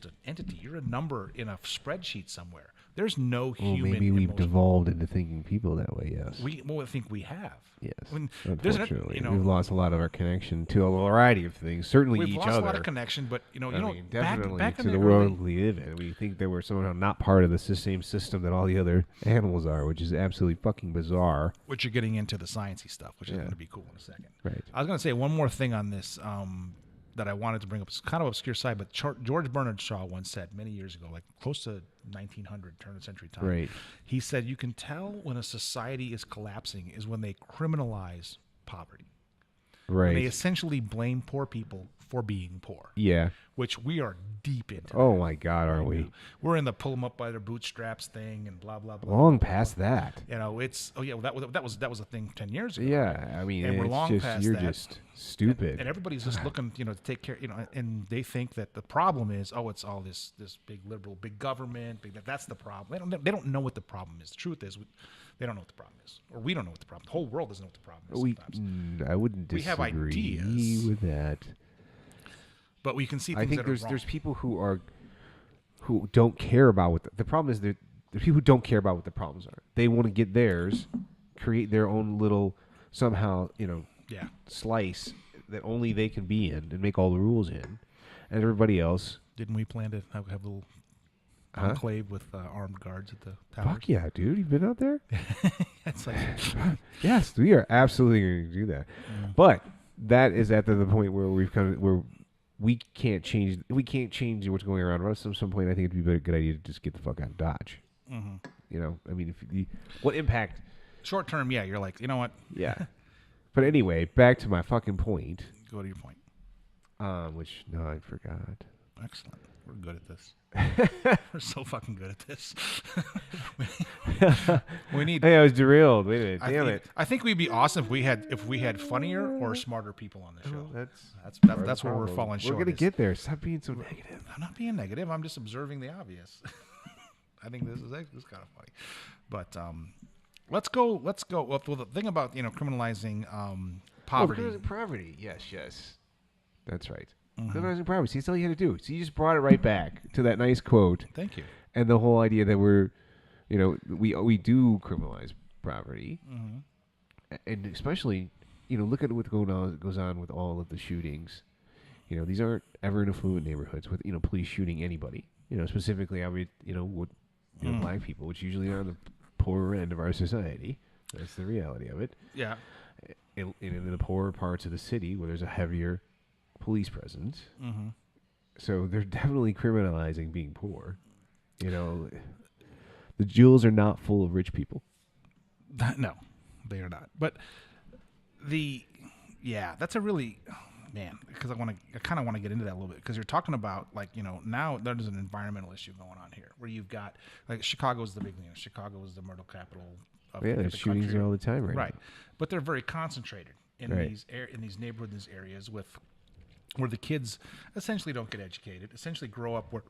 an entity. You're a number in a spreadsheet somewhere. There's no human. Maybe we've devolved into thinking people that way. Yes. I think we have. Yes. Unfortunately, we've lost a lot of our connection to a variety of things. Certainly we've each lost other. a lot of connection, but definitely back to in the world we live in. We think that we're somehow not part of the same system that all the other animals are, which is absolutely fucking bizarre. Which you're getting into the sciencey stuff, which is going to be cool in a second. Right. I was going to say one more thing on this that I wanted to bring up. It's kind of obscure side, but George Bernard Shaw once said many years ago, like close to 1900, turn of the century time. Right. He said, you can tell when a society is collapsing is when they criminalize poverty. Right. When they essentially blame poor people for being poor. Yeah. Which we are deep into. Oh my God, aren't we? We're in the pull them up by their bootstraps thing and blah blah blah. Long past that. It's that was a thing 10 years ago. Yeah, I mean, and we're long past you're that. just stupid. And everybody's just looking, to take care, and they think that the problem is, it's all this big liberal, big government, that's the problem. They don't know what the problem is. The truth is, they don't know what the problem is, or we don't know what the problem. The whole world doesn't know what the problem is. I wouldn't disagree we have ideas with that. But we can see things I think that are wrong. there's people who don't care about what the problem is. There's people who don't care about what the problems are. They want to get theirs, create their own little somehow slice that only they can be in and make all the rules in, and everybody else. Didn't we plan to have a little enclave with armed guards at the towers. Fuck yeah, dude! You've been out there? It's like, yes, we are absolutely going to do that. But that is at the point where we can't change what's going around us. At some point, I think it'd be a good idea to just get the fuck out of Dodge. You know, I mean, what impact? Short term, yeah, you're like, you know what? Yeah. But anyway, back to my fucking point. Go to your point. Which no, I forgot. Excellent. We're good at this. We're so fucking good at this. we need. Hey, I was derailed. Wait a minute. Damn it. I think we'd be awesome if we had funnier or smarter people on the show. That's where we're falling short. We're gonna get there. Stop being so negative. I'm not being negative. I'm just observing the obvious. I think this is kind of funny, but let's go. Well, the thing about criminalizing poverty. Criminalizing poverty. Yes. That's right. Criminalizing poverty. See, that's all you had to do. So you just brought it right back to that nice quote. Thank you. And the whole idea that we do criminalize poverty, and especially, look at what goes on with all of the shootings. These aren't ever in affluent neighborhoods with police shooting anybody. Specifically, black people, which usually are on the poorer end of our society. That's the reality of it. Yeah. In the poorer parts of the city where there's a heavier police presence. So they're definitely criminalizing being poor. The jewels are not full of rich people. No, they are not. But that's a really, because I kind of want to get into that a little bit, because you're talking about now there's an environmental issue going on here where you've got Chicago is the big thing. Chicago is the murder capital of the there's shootings country. there all the time right. But they're very concentrated in these neighborhoods, areas where the kids essentially don't get educated, essentially grow up where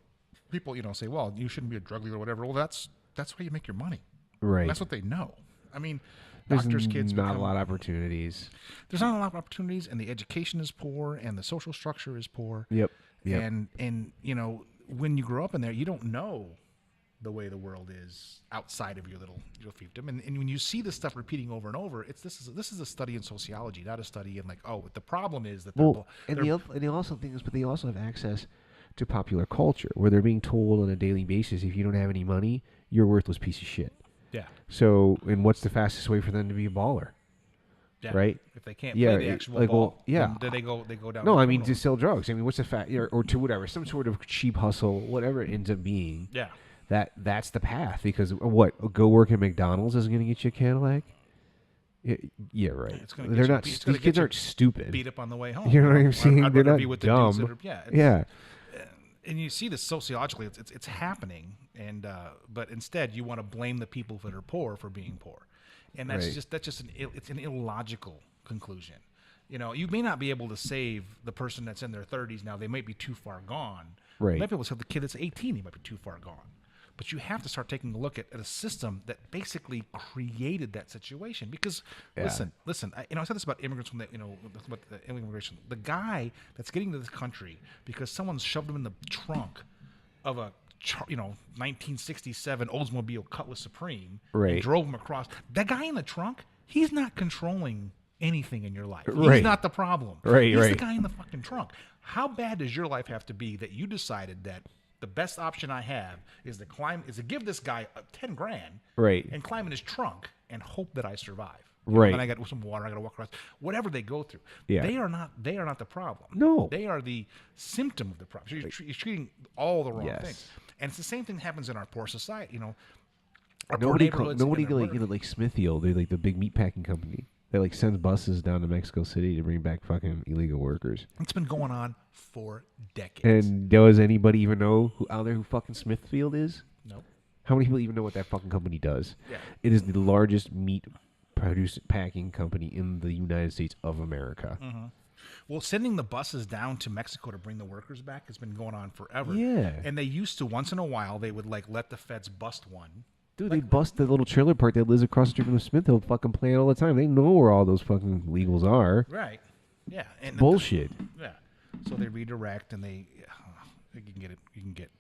people, say, well, you shouldn't be a drug dealer or whatever. Well, that's how you make your money. Right. That's what they know. I mean, there's doctors' kids not a lot of opportunities. There's not a lot of opportunities, and the education is poor, and the social structure is poor. Yep. And when you grow up in there, you don't know the way the world is outside of your little fiefdom. And when you see this stuff repeating over and over, this is a study in sociology, not a study in the problem is that the also thing is, but they also have access to popular culture where they're being told on a daily basis, if you don't have any money, you're a worthless piece of shit. Yeah. So, and what's the fastest way for them to be a baller? Yeah. Right? If they can't play the actual ball, then they go down. No, I mean to sell drugs. I mean, what's the or to whatever, some sort of cheap hustle, whatever it ends up being. Yeah. That's the path, because go work at McDonald's is going to get you a Cadillac. Yeah, right. They're not. These kids aren't stupid. Beat up on the way home. You know what I'm saying? They're not dumb. Yeah. And you see this sociologically, it's happening, and but instead you want to blame the people that are poor for being poor, and that's just an illogical conclusion. You may not be able to save the person that's in their 30s now; they might be too far gone. Right. You might be able to save the kid that's 18; he might be too far gone. But you have to start taking a look at a system that basically created that situation. Because listen, I said this about immigrants from about the immigration. The guy that's getting to this country because someone shoved him in the trunk of a 1967 Oldsmobile Cutlass Supreme and drove him across. That guy in the trunk, he's not controlling anything in your life. He's not the problem. He's the guy in the fucking trunk. How bad does your life have to be that you decided that the best option I have is to give this guy $10,000 and climb in his trunk and hope that I survive. And I got some water. I got to walk across. Whatever they go through, they are not the problem. No, they are the symptom of the problem. So you're treating all the wrong things, and it's the same thing that happens in our poor society. Nobody like Smithfield. They're like the big meatpacking company. They sends buses down to Mexico City to bring back fucking illegal workers. It's been going on for decades. And does anybody even know who fucking Smithfield is? No. How many people even know what that fucking company does? Yeah. It is the largest meat packing company in the United States of America. Mm-hmm. Well, sending the buses down to Mexico to bring the workers back has been going on forever. Yeah. And they used to, once in a while, they would let the feds bust one. Dude, they bust the little trailer park that lives across the street from the Smithfield fucking plant all the time. They know where all those fucking legals are. Right. Yeah. And bullshit. Yeah. So they redirect and you can get it. You can get.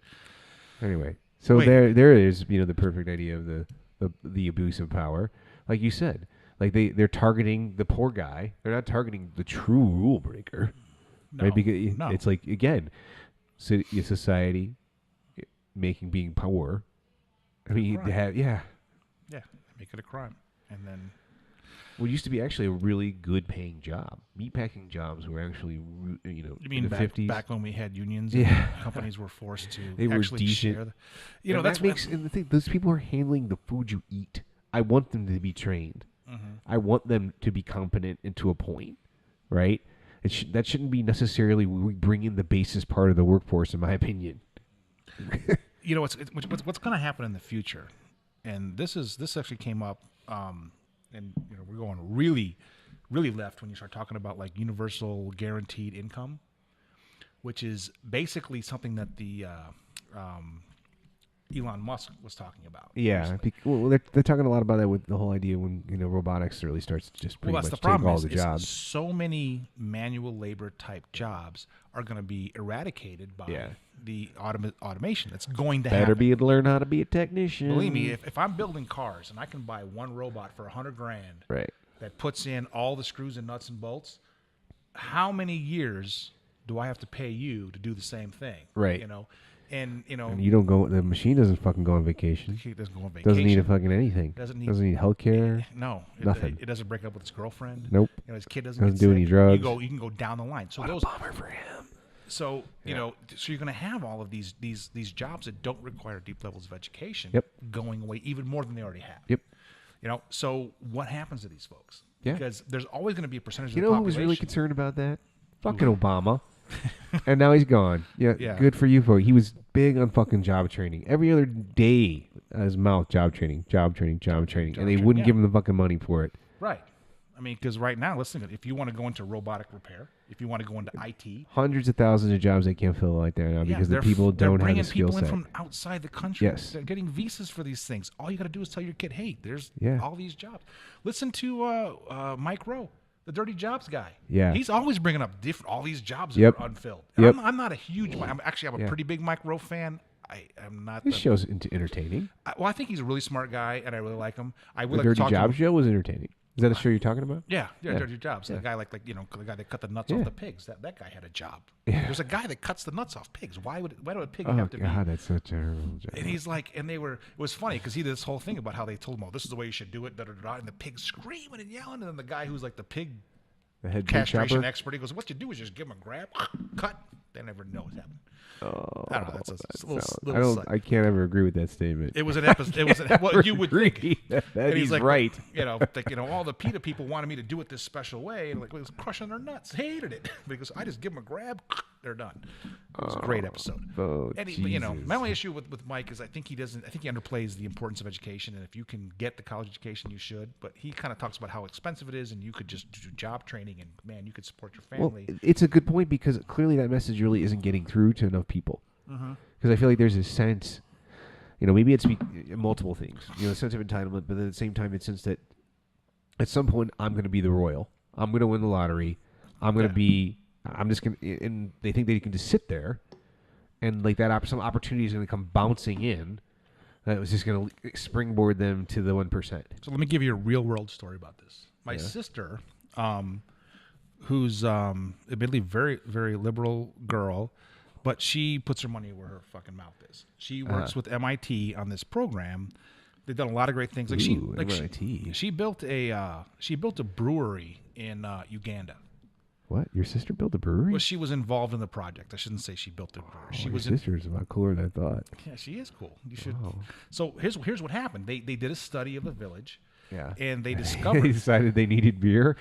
Anyway, so there is the perfect idea of the abuse of power, like you said. Like they're targeting the poor guy. They're not targeting the true rule breaker. No. Right? Because it's like, again, society making being poor. I mean, Yeah, make it a crime, and then. Well, it used to be actually a really good paying job. Meatpacking jobs were actually, You mean in the 50s. Back when we had unions? Yeah. And companies were forced to They were actually decent. share. And the thing. Those people are handling the food you eat. I want them to be trained. Mm-hmm. I want them to be competent and to a point, right? That shouldn't be necessarily we bring in the basis part of the workforce, in my opinion. What's going to happen in the future, and this actually came up. And we're going really, really left when you start talking about like universal guaranteed income, which is basically something that the Elon Musk was talking about. Yeah, they're talking a lot about that with the whole idea when robotics really starts to just pretty much take all the jobs. So many manual labor type jobs are going to be eradicated by the automation that's going to happen. Better be to learn how to be a technician. Believe me, if I'm building cars and I can buy one robot for $100,000, right, that puts in all the screws and nuts and bolts, how many years do I have to pay you to do the same thing? Right. And you don't go. The machine doesn't fucking go on vacation. He doesn't go on vacation. Doesn't need a fucking anything. Doesn't need healthcare. No, nothing. It doesn't break up with his girlfriend. Nope. His kid doesn't do sick. any drugs. You can go down the line. So what those a bummer for him. So so you're going to have all of these jobs that don't require deep levels of education going away even more than they already have. Yep. So what happens to these folks? Yeah. Because there's always going to be a percentage of the the population. Who was really concerned about that? Fucking Obama. And now he's gone. Yeah. Good for you, folks. He was big on fucking job training. Every other day, his mouth, job training. And they wouldn't give him the fucking money for it. Right. I mean, because right now, listen, if you want to go into robotic repair, if you want to go into IT, hundreds of thousands of jobs they can't fill like that now because the people don't have the skill set. They're bringing people in from outside the country. Yes. They're getting visas for these things. All you got to do is tell your kid, hey, there's all these jobs. Listen to Mike Rowe, the Dirty Jobs guy. Yeah. He's always bringing up all these jobs that are unfilled. And I'm not a huge, I'm a pretty big Mike Rowe fan. I'm not. This show's entertaining. I think he's a really smart guy, and I really like him. The Dirty Jobs show was entertaining. Is that a show you're talking about? Yeah, Dirty Jobs. The guy the guy that cut the nuts off the pigs. That guy had a job. Yeah. There's a guy that cuts the nuts off pigs. Why do a pig have to be? Oh God, that's so terrible. And he's like, and it was funny because he did this whole thing about how they told him, oh, this is the way you should do it, and the pig's screaming and yelling, and then the guy who's like the head castration expert, he goes, what you do is just give him a grab, cut. They never know what's happening. Oh, I don't know. That's a little I can't ever agree with that statement. It was an episode. Well, you would think that he's like, right. All the PETA people wanted me to do it this special way, and it was crushing their nuts. Hated it because I just give them a grab, they're done. It was a great episode. My only issue with Mike is I think he underplays the importance of education, and if you can get the college education, you should. But he kind of talks about how expensive it is, and you could just do job training, and man, you could support your family. Well, it's a good point because clearly that message really isn't getting through to enough people. Because I feel like there's a sense, maybe it's multiple things. A sense of entitlement, but at the same time, it's sense that at some point I'm going to be the royal. I'm going to win the lottery. I'm just going to, and they think they can just sit there, and like that, some opportunity is going to come bouncing in. That was just going to springboard them to the 1%. So let me give you a real world story about this. My sister, who's admittedly very, very liberal girl, but she puts her money where her fucking mouth is. She works with MIT on this program. They've done a lot of great things. MIT. She built a brewery in Uganda. What? Your sister built a brewery? Well, she was involved in the project. I shouldn't say she built the brewery. Your sister is a lot cooler than I thought. Yeah, she is cool. You should. Wow. So here's what happened. They did a study of the village. Yeah. And they discovered. They decided they needed beer.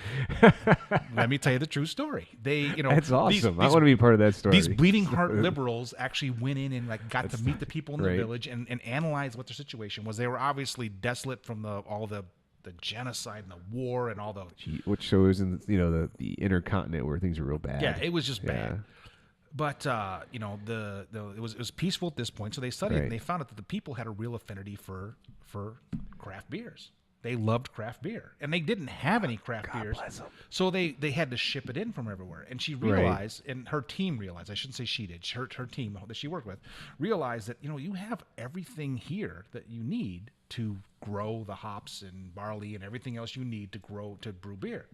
Let me tell you the true story. That's awesome. I want to be part of that story. These bleeding heart liberals actually went in and got to meet the people in the village and analyze what their situation was. They were obviously desolate from all the genocide and the war and all the which shows in the intercontinent where things are real bad. Yeah, it was just bad. But it was peaceful at this point. So they studied it and they found out that the people had a real affinity for craft beers. They loved craft beer, and they didn't have any craft beers, so they had to ship it in from everywhere. And she realized, and her team realized, I shouldn't say she did, her team that she worked with realized that you have everything here that you need to grow the hops and barley and everything else you need to brew beer.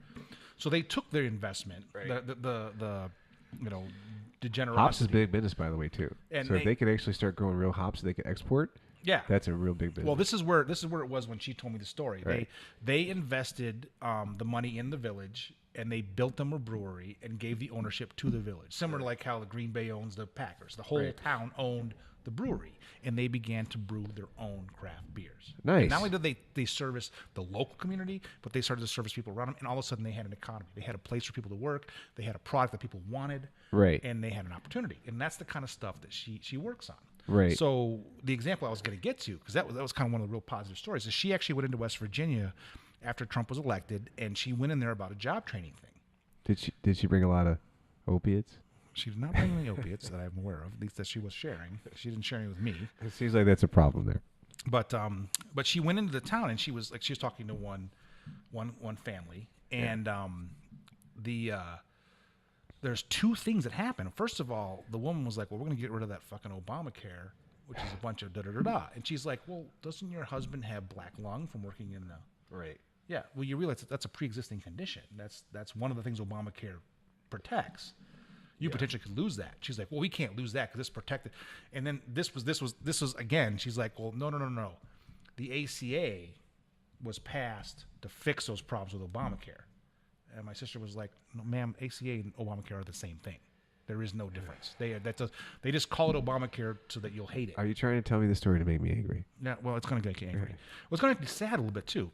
So they took their investment, the generosity. Hops is big business, by the way, too. And so if they could actually start growing real hops, they could export. Yeah, that's a real big business. Well, this is where it was when she told me the story. Right. They invested the money in the village, and they built them a brewery and gave the ownership to the village, similar to like how the Green Bay owns the Packers. The whole town owned the brewery, and they began to brew their own craft beers. Nice. And not only did they service the local community, but they started to service people around them, and all of a sudden they had an economy. They had a place for people to work. They had a product that people wanted. Right. And they had an opportunity, and that's the kind of stuff that she works on. Right. So the example I was going to get to, because that was kind of one of the real positive stories, is she actually went into West Virginia after Trump was elected, and she went in there about a job training thing. Did she bring a lot of opiates? She did not bring any opiates that I'm aware of, at least that she was sharing. She didn't share any with me. It seems like that's a problem there. But she went into the town, and she was talking to one family, and there's two things that happen. First of all, the woman was like, well, we're going to get rid of that fucking Obamacare, which is a bunch of da-da-da-da. And she's like, well, doesn't your husband have black lung from working in the... Right. Yeah, well, you realize that's a pre-existing condition. That's one of the things Obamacare protects. You potentially could lose that. She's like, well, we can't lose that because it's protected. And then this was again, she's like, well, no. The ACA was passed to fix those problems with Obamacare. And my sister was like, no, ma'am, ACA and Obamacare are the same thing. There is no difference. They just call it Obamacare so that you'll hate it. Are you trying to tell me the story to make me angry? Yeah, well, it's going to make you angry. Well, it's going to make you sad a little bit, too.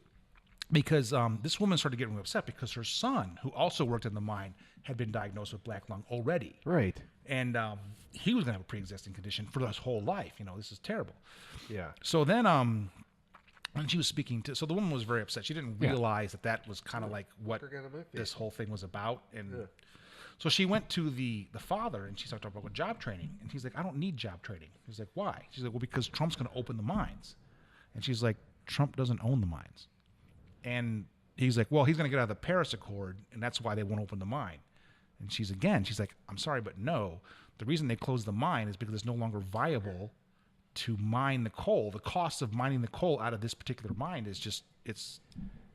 Because this woman started getting upset because her son, who also worked in the mine, had been diagnosed with black lung already. Right. And he was going to have a pre-existing condition for his whole life. This is terrible. Yeah. So then when she was speaking to... So the woman was very upset. She didn't realize that was kind of like what this whole thing was about. And so she went to the father, and she started talking about job training. And he's like, I don't need job training. He's like, why? She's like, well, because Trump's going to open the mines. And she's like, Trump doesn't own the mines. And he's like, well, he's going to get out of the Paris Accord, and that's why they won't open the mine. And she's like, I'm sorry, but no. The reason they closed the mine is because it's no longer viable to mine the coal. The cost of mining the coal out of this particular mine is just, it's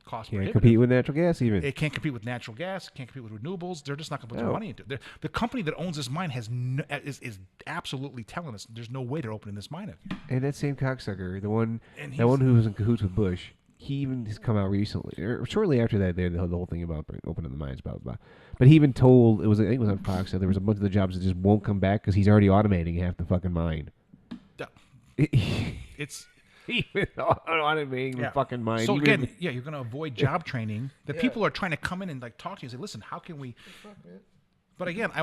cost prohibitive. Can't compete with natural gas even. It can't compete with natural gas. Can't compete with renewables. They're just not going to put their money into it. The company that owns this mine is absolutely telling us there's no way they're opening this mine again. And that same cocksucker, the one who was in cahoots with Bush, he even has come out recently, or shortly after that, the whole thing about opening the mines, blah, blah, blah. But he even told, I think it was on Fox, that there was a bunch of the jobs that just won't come back because he's already automating half the fucking mine. It's... Even automating the fucking mine. So again, you're going to avoid job training. The people are trying to come in and like talk to you and say, listen, how can we... But again, I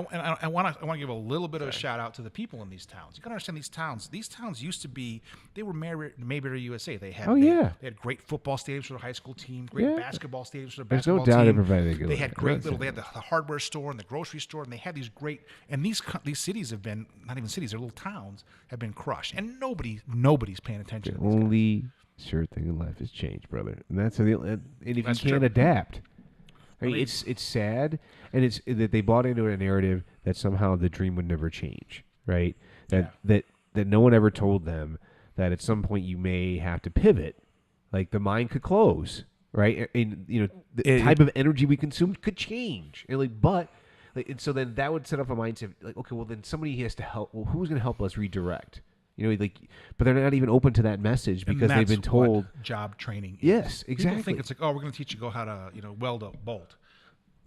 want to give a little bit of a shout out to the people in these towns. You got to understand these towns. These towns used to be, they were Mayberry, USA. They had they had great football stadiums for their high school team, great basketball stadiums for their basketball team. There's no doubt it provided a good. They had great little. They had the hardware store and the grocery store, and they had these great. And these cities have been, not even cities, they're little towns, have been crushed, and nobody's paying attention. The only sure thing in life is change, brother, and that's if you can't adapt. I mean, it's sad, and it's that they bought into a narrative that somehow the dream would never change, right? That no one ever told them that at some point you may have to pivot, like the mine could close, right? And the type of energy we consume could change, and so then that would set up a mindset like, okay, well then somebody has to help. Well, who's going to help us redirect? But they're not even open to that message because they've been told job training is. Yes, exactly. People think it's like, oh, we're going to teach you how to, weld a bolt.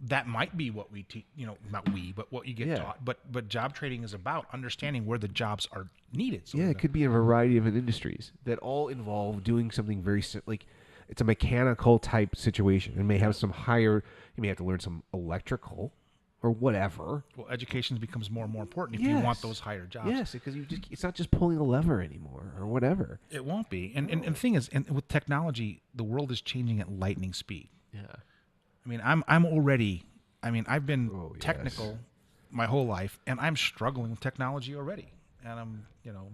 That might be what we teach, not we, but what you get taught. But job training is about understanding where the jobs are needed. So it could be a variety of industries that all involve doing something very like it's a mechanical type situation and may have some higher. You may have to learn some electrical. Or whatever. Well, education becomes more and more important if you want those higher jobs. Yes, because it's not just pulling a lever anymore or whatever. It won't be. And the thing is, and with technology, the world is changing at lightning speed. Yeah. I mean, I've been technical my whole life, and I'm struggling with technology already. And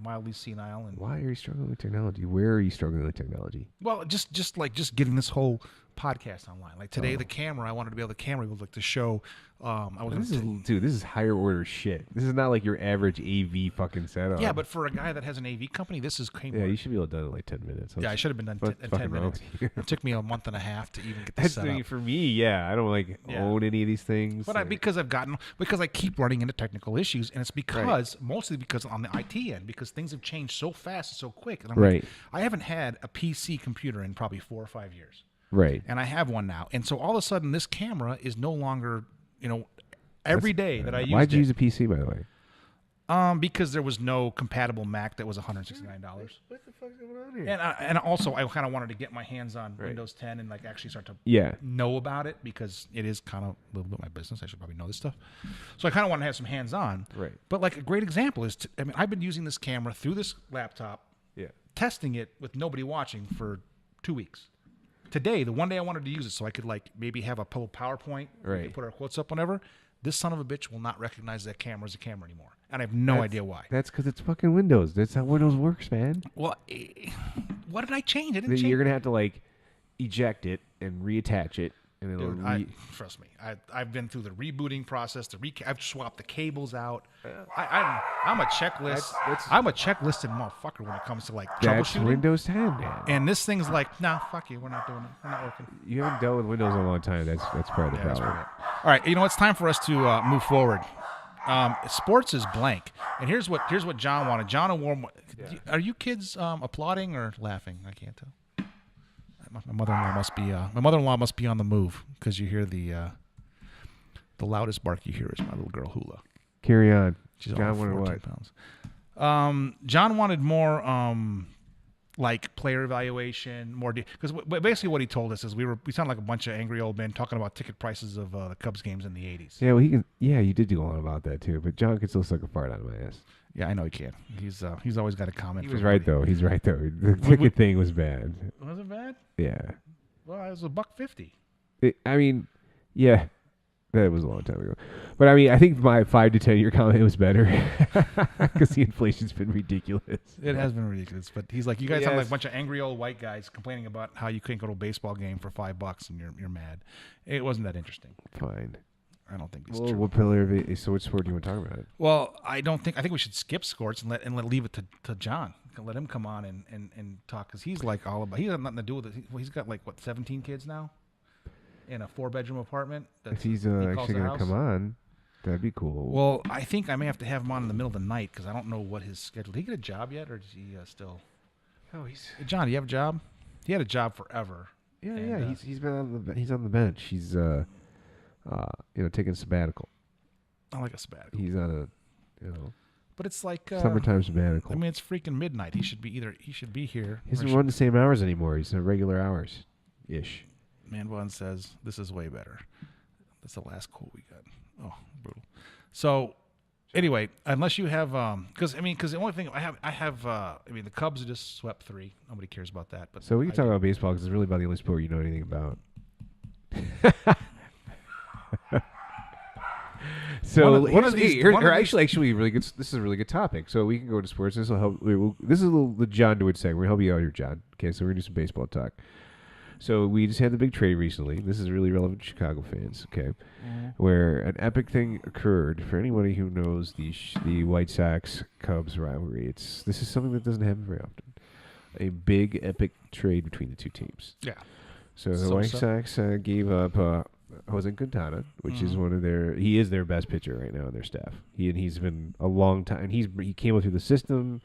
mildly senile. And why are you struggling with technology? Where are you struggling with technology? well, just getting this whole podcast online. Like today, the camera, I wanted to be able to show. This is higher order shit. This is not like your average AV fucking setup. Yeah, but for a guy that has an AV company, this is came. Yeah, you should be able to done it in like 10 minutes. Yeah, I should have been done in 10 minutes. It took me a month and a half to even get this set up. For me, yeah. I don't own any of these things. But because I keep running into technical issues, and it's mostly because on the IT end, because things have changed so fast and so quick. And I'm like, I haven't had a PC computer in probably 4 or 5 years. Right. And I have one now. And so all of a sudden, this camera is no longer, every day that I use it. Why'd you use a PC, by the way? Because there was no compatible Mac that was $169. What the fuck's going on here? And also, I kind of wanted to get my hands on Windows 10 and actually start to know about it, because it is kind of a little bit my business. I should probably know this stuff. So I kind of want to have some hands on. Right. But a great example is, I've been using this camera through this laptop, testing it with nobody watching for 2 weeks. Today, the one day I wanted to use it so I could maybe have a PowerPoint, we could put our quotes up whenever. This son of a bitch will not recognize that camera as a camera anymore, and I have no idea why. That's because it's fucking Windows. That's how Windows works, man. Well, what did I change? I didn't change. You're gonna have to eject it and reattach it, and it'll. Dude, trust me, I've been through the rebooting process. I've swapped the cables out. I'm a checklist. I'm a checklisted motherfucker when it comes to troubleshooting. That's Windows 10, man. And this thing's nah, fuck you. We're not doing it. We're not working. You haven't dealt with Windows in a long time. That's part of the problem. All right, it's time for us to move forward. Sports is blank, and here's what John wanted. John, are you kids applauding or laughing? I can't tell. My mother-in-law must be on the move, because you hear the loudest bark you hear is my little girl Hula. Carry on. She's John wanted 14 pounds. John wanted more player evaluation, more because basically what he told us is we sound like a bunch of angry old men talking about ticket prices of the Cubs games in the 80s. Yeah, well, he can. Yeah, you did go on about that too, but John can still suck a fart out of my ass. Yeah, I know he can. He's always got a comment. He was right though. He's right though. The ticket thing was bad. Was it bad? Yeah. Well, it was $1.50. Yeah, that was a long time ago. But I think my 5 to 10 year comment was better, because the inflation's been ridiculous. It has been ridiculous. But he's like, you guys sound like a bunch of angry old white guys complaining about how you couldn't go to a baseball game for $5 and you're mad. It wasn't that interesting. Fine. I don't think it's true. What pillar of it? So which sport do you want to talk about? Well, I think we should skip sports and leave it to John. Let him come on and talk, because he's all about. He has nothing to do with it. He's got 17 kids now, in a 4-bedroom apartment. If he's actually going to come on, that'd be cool. Well, I think I may have to have him on in the middle of the night, because I don't know what his schedule. Did he get a job yet, or is he still? Oh, Hey, John, do you have a job? He had a job forever. Yeah. He's been he's on the bench. He's taking a sabbatical. I like a sabbatical. He's on a But it's summertime sabbatical. I mean, it's freaking midnight. He should be here. He doesn't run the same hours anymore. He's in regular hours, ish. Man Bun says this is way better. That's the last quote we got. Oh, brutal. So, anyway, unless you have, because the only thing I have, the Cubs just swept 3. Nobody cares about that. But so we can talk about baseball, because it's really about the only sport you know anything about. So actually, really good. This is a really good topic. So we can go to sports. This will help. This is a little the John DeWitt segment. We'll help you out here, John. Okay, so we're gonna do some baseball talk. So we just had the big trade recently. This is really relevant to Chicago fans. Okay, where an epic thing occurred for anybody who knows the White Sox Cubs rivalry. This is something that doesn't happen very often. A big epic trade between the two teams. Yeah. So the White Sox gave up. Jose Quintana, which is he is their best pitcher right now on their staff. He's been a long time. He came up through the system.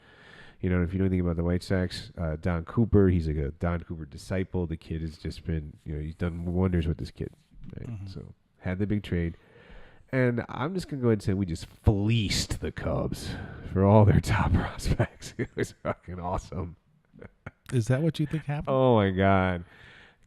If you know anything about the White Sox, Don Cooper, he's like a Don Cooper disciple. The kid has just been, he's done wonders with this kid. Right? So had the big trade, and I'm just gonna go ahead and say we just fleeced the Cubs for all their top prospects. It was fucking awesome. Is that what you think happened? Oh my God.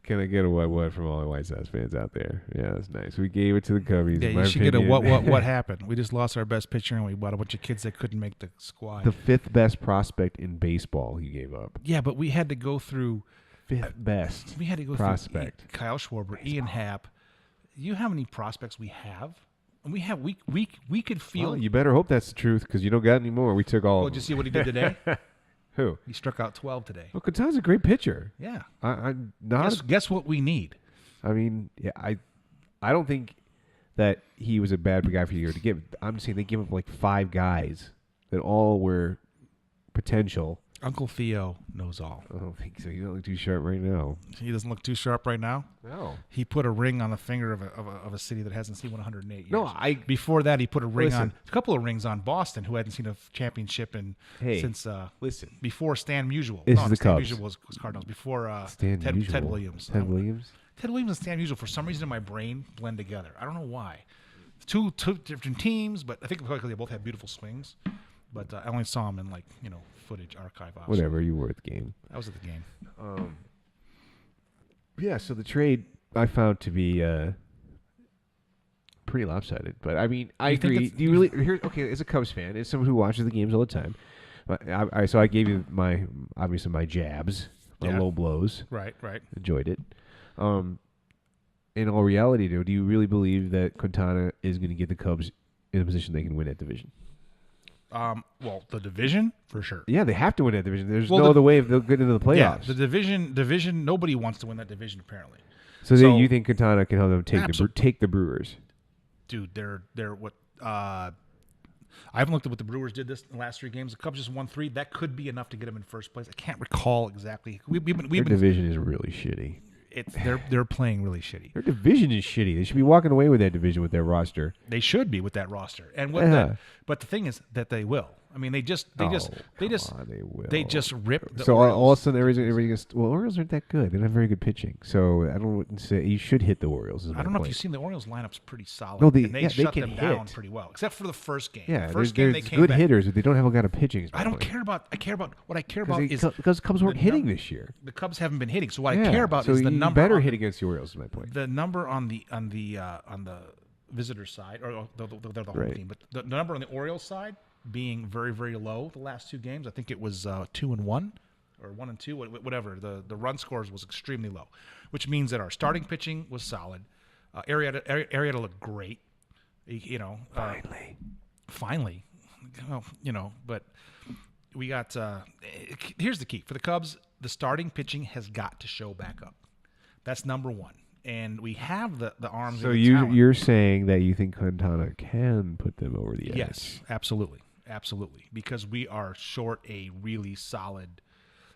Can I get a what from all the White Sox fans out there? Yeah, that's nice. We gave it to the Cubbies. Yeah, you should get a what happened. We just lost our best pitcher, and we bought a bunch of kids that couldn't make the squad. The 5th best prospect in baseball he gave up. Yeah, but we had to go through 5th best. We had to go prospect. through Kyle Schwarber, Ian Happ. You know how many prospects we have? And we could feel. Well, you better hope that's the truth because you don't got any more. We took all. Well, of did you them. see what he did today? Who? He struck out 12 today. Well, Quintana's a great pitcher. Yeah. I'm not. Guess what we need. I mean, yeah, I don't think that he was a bad guy for you to give. I'm just saying they give him like 5 guys that all were potential. Uncle Theo knows all. I don't think so. You don't look too sharp right now. He doesn't look too sharp right now. No. He put a ring on the finger of a city that hasn't seen 108 years. No, before that he put a couple of rings on Boston, who hadn't seen a championship since before Stan Musial. This is the Stan Cubs. Musial was Cardinals before Ted Williams. Ted Williams. Ted Williams and Stan Musial, for some reason in my brain, blend together. I don't know why. Two different teams, but I think because they both had beautiful swings. But I only saw them in footage archive. Whatever, you were at the game. I was at the game. Yeah, so the trade I found to be pretty lopsided. But I mean, I agree. Do you really? Okay, as a Cubs fan, as someone who watches the games all the time, so I gave you my jabs, my low blows. Right. Enjoyed it. In all reality, do you really believe that Quintana is going to get the Cubs in a position they can win that division? Well, the division for sure. Yeah, they have to win that division. There's no other way they'll get into the playoffs. Yeah, the division. Nobody wants to win that division apparently. So you think Quintana can help them take the Brewers? Dude, they're what? I haven't looked at what the Brewers did in the last 3 games. The Cubs just won 3. That could be enough to get them in first place. I can't recall exactly. Their division is really shitty. They're playing really shitty. Their division is shitty. They should be walking away with that division with their roster. They should be with that roster, and but the thing is that they will. I mean, they just rip. The so Orioles. all of a sudden, everybody goes, well, Orioles aren't that good. They don't have very good pitching. So I don't say you should hit the Orioles. I don't know if you've seen the Orioles lineup's pretty solid. No, they shut can them hit down pretty well, except for the first game. Yeah, the first game they came good back. hitters, but they don't have a lot of pitching. I care about what I care about is because Cubs weren't hitting this year. The Cubs haven't been hitting. So what I care about is the you number. Better hit against the Orioles is my point. The number on the visitor side, or they're the home team, but the number on the Orioles side being very, very low the last 2 games. I think it was 2-1 or 1-2, whatever. The run scores was extremely low, which means that our starting pitching was solid. Arrieta looked great. Finally. Well, but we got. Here's the key for the Cubs: the starting pitching has got to show back up. That's number 1. And we have the arms. So you're saying that you think Quintana can put them over the edge? Yes, absolutely, because we are short a really solid.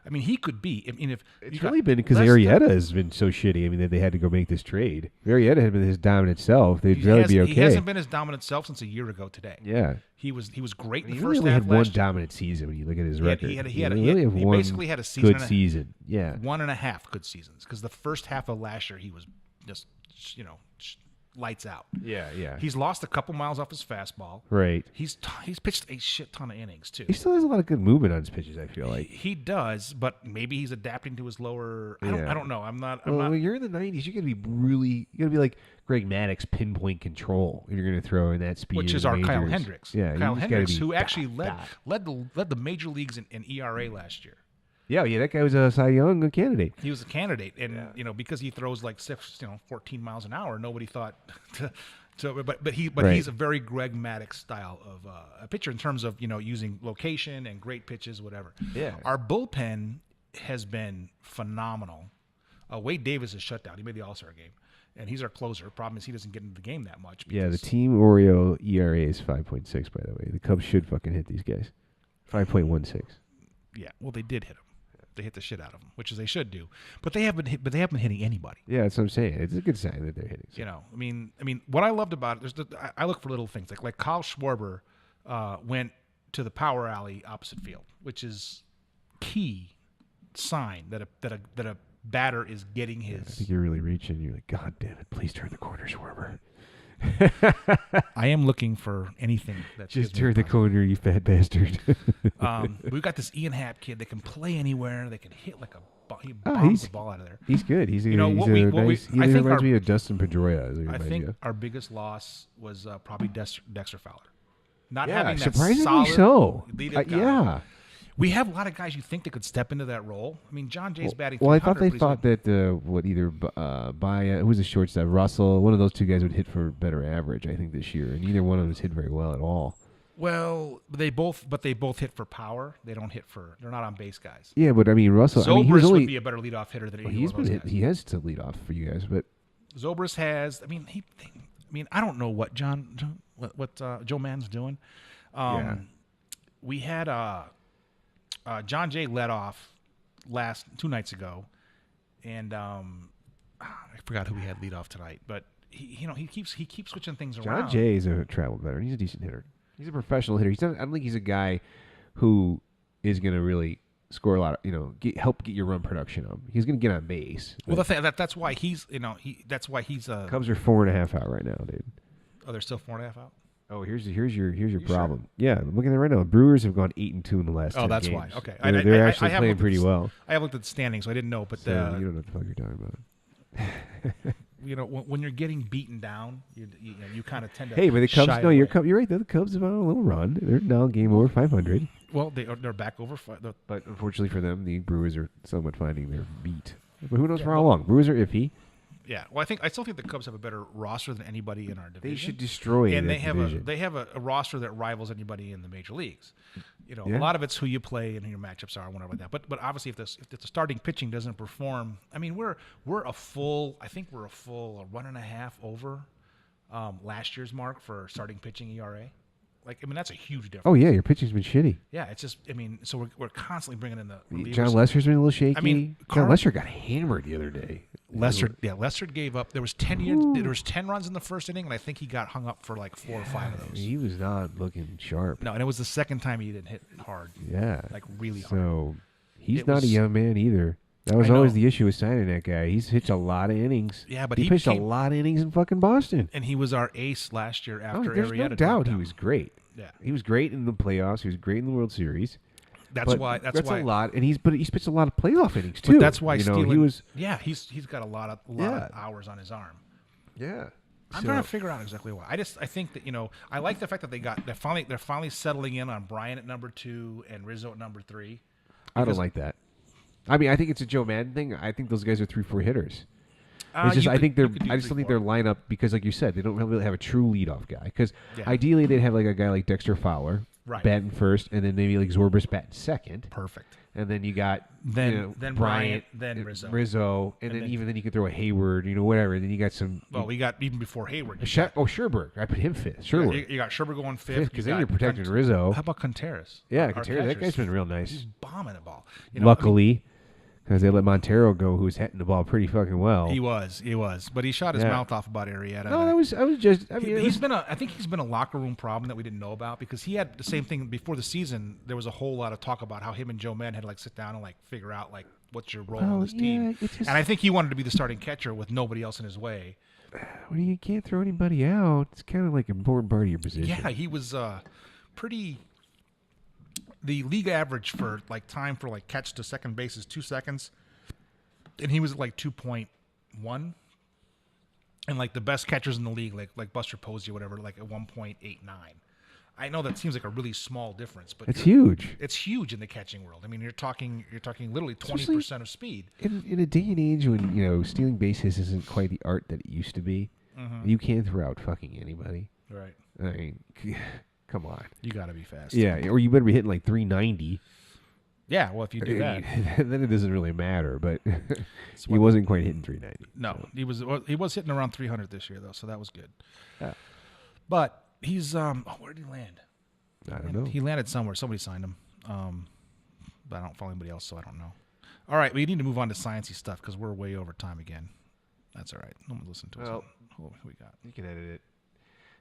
I mean, he could be. I mean, if it's really been because Arrieta has been so shitty. I mean, that they had to go make this trade. If Arrieta had been his dominant self, they'd really be okay. He hasn't been his dominant self since a year ago today. Yeah, he was great in the he first really half. Had one dominant season when you look at his record. He basically had a season. Good season. Yeah, 1.5 good seasons because the first half of last year he was just lights out. Yeah. He's lost a couple miles off his fastball. Right. He's pitched a shit ton of innings too. He still has a lot of good movement on his pitches. I feel like he does, but maybe he's adapting to his lower. I don't know. I'm not. When you're in the 90s, you're gonna be like Greg Maddux, pinpoint control. If you're gonna throw in that speed, which is our majors. Kyle Hendricks. Yeah, Kyle Hendricks, who actually led the major leagues in ERA last year. Yeah, that guy was a Cy Young candidate. He was a candidate, and because he throws like 14 miles an hour, nobody thought. He's a very Greg Maddux style of a pitcher in terms of using location and great pitches, whatever. Yeah, our bullpen has been phenomenal. Wade Davis is shut down. He made the All-Star game, and he's our closer. Problem is he doesn't get into the game that much. Yeah, the team Oreo ERA is 5.6. By the way, the Cubs should fucking hit these guys. 5.16. Yeah, well, they did hit him. They hit the shit out of them, which is they should do. But they haven't hitting anybody. Yeah, that's what I'm saying. It's a good sign that they're hitting. So. I mean, what I loved about it, I look for little things like Kyle Schwarber went to the power alley opposite field, which is key sign that a batter is getting his. I think you're really reaching. You're like, God damn it! Please turn the corner, Schwarber. I am looking for anything that just turn the corner, you fat bastard. We've got this Ian Happ kid that can play anywhere. They can hit like he bombs the ball out of there. He's good. He reminds me of Dustin Pedroia. I think our biggest loss was probably Dexter Fowler. Not having that surprisingly solid so. lead-up guy. We have a lot of guys you think that could step into that role. I mean, John Jay's batting. Well, I thought 300, they thought that either who was the shortstop, Russell, one of those two guys would hit for better average, I think, this year, and neither one of them has hit very well at all. Well, they both hit for power. They don't hit for. They're not on base guys. Yeah, but I mean, Russell. Zobrist would be a better leadoff hitter than he's been hit. He has to lead off for you guys, but Zobrist has. I mean, I don't know what what Joe Mann's doing. We had John Jay led off 2 nights ago, and I forgot who we had lead off tonight. But he keeps switching things around. John Jay is a travel veteran. He's a decent hitter. He's a professional hitter. I don't think he's a guy who is going to really score a lot of, help get your run production up. He's going to get on base. Well, that's why he's Cubs are 4.5 out right now, dude. Oh, they're still 4.5 out. Oh, here's your problem. Sure? Yeah, I'm looking at it right now. The Brewers have gone 8-2 in the last 10 that's games. why. Okay, They're actually playing pretty well. I have looked at the standings, so I didn't know. But you don't know what the fuck you're talking about. When you're getting beaten down, you kind of tend to. Hey, but the Cubs. No, you're right. Though the Cubs have on a little run. They're now game over 500. Well, they're back over. But unfortunately for them, the Brewers are somewhat finding their beat. But who knows for how long? Brewers are iffy. Yeah, well, I still think the Cubs have a better roster than anybody in our division. They should destroy and division. They have a roster that rivals anybody in the major leagues. A lot of it's who you play and who your matchups are and whatever like that. But obviously, if the starting pitching doesn't perform, I mean, we're a full 1.5 over last year's mark for starting pitching ERA. That's a huge difference. Oh yeah, your pitching's been shitty. Yeah, it's just so we're constantly bringing in the relievers. John Lester's been a little shaky. I mean, John Lester got hammered the other day. Lester gave up. There was 10 runs in the first inning, and I think he got hung up for like 4 or 5 of those. He was not looking sharp. No, and it was the second time he didn't hit hard. Yeah, really hard. So he's not a young man either. That was always the issue with signing that guy. He's pitched a lot of innings. Yeah, but he pitched a lot of innings in fucking Boston. And he was our ace last year after there's Arrieta no doubt he was great. Yeah, he was great in the playoffs. He was great in the World Series. That's why a lot, and he's pitched a lot of playoff innings too. But that's why he was. Yeah, he's got a lot of hours on his arm. Yeah, I'm trying to figure out exactly why. I think that I like the fact that they're finally settling in on Bryant at number 2 and Rizzo at number 3. I don't like that. I mean, I think it's a Joe Madden thing. I think those guys are 3-4 hitters. I just don't think their lineup, because like you said, they don't really have a true leadoff guy. Because ideally they'd have like a guy like Dexter Fowler batting first, and then maybe like Zobrist batting second. Perfect. And then you got then Bryant, then Rizzo, and then you could throw a Hayward, whatever. And then you got some. Well, we got even before Hayward. Scherberg. I put him fifth. Sherwood. You got Scherberg going fifth because then you're protecting Rizzo. How about Contreras? Yeah, Contreras. That guy's been real nice. He's bombing the ball. Luckily. Because they let Montero go, who was hitting the ball pretty fucking well. He was, but he shot his mouth off about Arrieta. No, I was just. I mean, I think he's been a locker room problem that we didn't know about, because he had the same thing before the season. There was a whole lot of talk about how him and Joe Mann had to sit down and figure out what's your role on this team. And I think he wanted to be the starting catcher with nobody else in his way. Well, you can't throw anybody out. It's kind of like an important part of your position. Yeah, he was pretty. The league average for time for catch to second base is 2 seconds, and he was at 2.1, and the best catchers in the league like Buster Posey or whatever at 1.89. I know that seems like a really small difference, but it's huge. It's huge in the catching world. I mean, you're talking literally 20% of speed. In a day and age when stealing bases isn't quite the art that it used to be, you can't throw out fucking anybody. Right. I mean. Come on. You got to be fast. Yeah, or you better be hitting 390. Yeah, well, if you do that. Then it doesn't really matter, but he wasn't quite hitting 390. No, so. He was hitting around 300 this year, though, so that was good. Yeah. But he's, where did he land? I don't know. He landed somewhere. Somebody signed him. But I don't follow anybody else, so I don't know. All right, we need to move on to sciencey stuff because we're way over time again. That's all right. No one's listening to us. Well, who we got? You can edit it.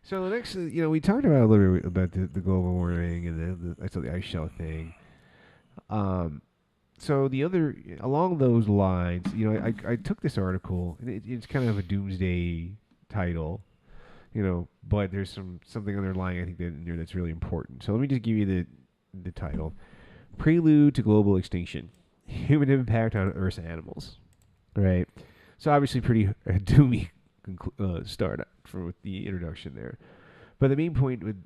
So the next, we talked about a little bit about the global warming and the ice shelf thing. So the other, along those lines, I took this article, and it's kind of a doomsday title, but there's something underlying, I think, in there that's really important. So let me just give you the title. Prelude to Global Extinction, Human Impact on Earth's Animals. Right? So obviously pretty doomy start with the introduction there, but the main point with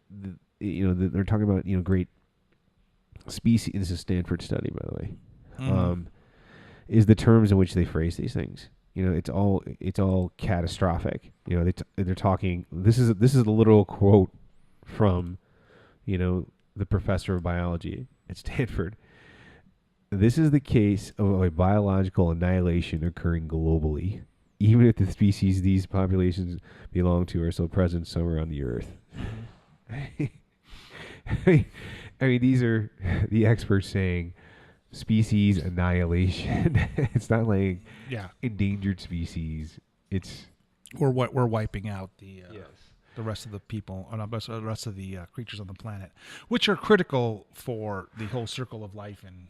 they're talking about great species. This is a Stanford study, by the way. Is the terms in which they phrase these things. It's all catastrophic. They're talking. This is a literal quote from, the professor of biology at Stanford. This is the case of a biological annihilation occurring globally, even if the species these populations belong to are still present somewhere on the Earth. I mean, these are the experts saying species annihilation. It's not like endangered species. It's we're wiping out the rest of the people, or not the rest of the creatures on the planet, which are critical for the whole circle of life. And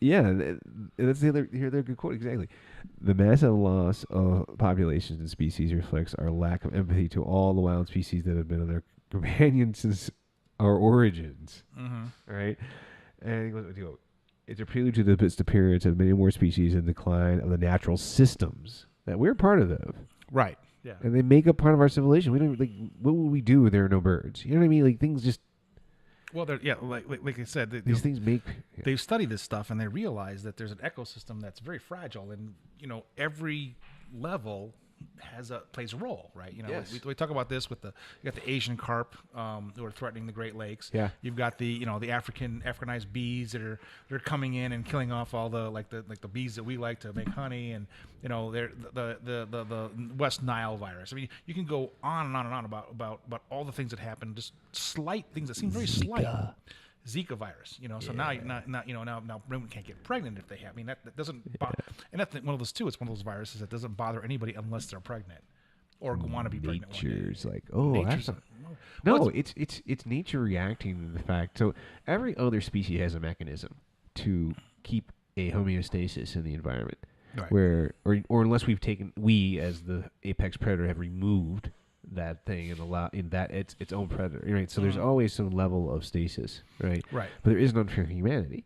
that's the other. Here, they're good quote exactly. The massive loss of populations and species reflects our lack of empathy to all the wild species that have been their companions since our origins. Right, and he goes, it's a prelude to the disappearance of many more species and decline of the natural systems that we're part of them. Right. Yeah. And they make up part of our civilization. We don't what would we do if there are no birds? You know what I mean? Like things just. Well, like I said, these things make. Yeah. They've studied this stuff and they realize that there's an ecosystem that's very fragile, and every level plays a role, right? Yes. We talk about this with you got the Asian carp who are threatening the Great Lakes. Yeah. You've got the the Africanized bees that they're coming in and killing off all the the bees that we like to make honey, and they're the West Nile virus. I mean, you can go on and on and on about all the things that happen, just slight things that seem very slight. Zika virus, so now women can't get pregnant if they have. I mean, that doesn't bother, and that's one of those too. It's one of those viruses that doesn't bother anybody unless they're pregnant or want to be pregnant. Nature's like, it's nature reacting to the fact. So every other species has a mechanism to keep a homeostasis in the environment, right. Where or unless we as the apex predator have removed that thing and allow in that its own predator, right? So there's always some level of stasis, right? Right. But there is none for humanity.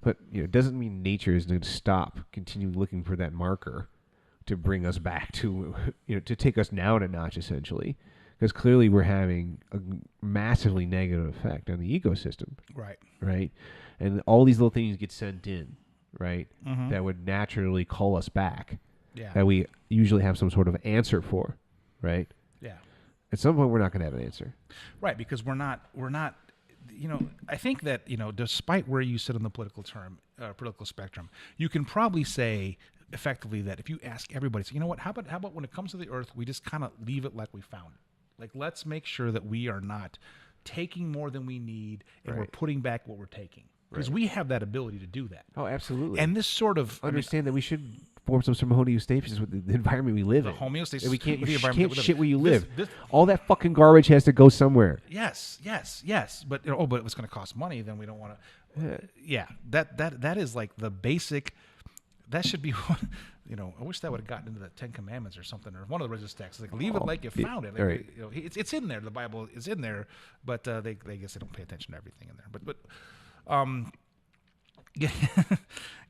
But it doesn't mean nature is going to continue looking for that marker to bring us back to to take us down a notch, essentially, because clearly we're having a massively negative effect on the ecosystem. Right. Right. And all these little things get sent in, right? That would naturally call us back. Yeah. That we usually have some sort of answer for, right? Yeah. At some point, we're not going to have an answer. Right, because we're not. I think that despite where you sit on the political spectrum, you can probably say effectively that if you ask everybody, so what? How about when it comes to the Earth, we just kind of leave it like we found it. Like, let's make sure that we are not taking more than we need, and we're putting back what we're taking, because we have that ability to do that. Oh, absolutely. And this sort of understand that we should form some homeostasis with the environment we live in. The homeostasis. And we can't, with the you environment can't shit where you live. This, all that fucking garbage has to go somewhere. Yes. But but if it's going to cost money, then we don't want to. Yeah, that is like the basic. That should be one. I wish that would have gotten into the Ten Commandments or something, or one of the religious texts. Like, leave it like you found it. Like, right. It's in there. The Bible is in there, but they guess they don't pay attention to everything in there. But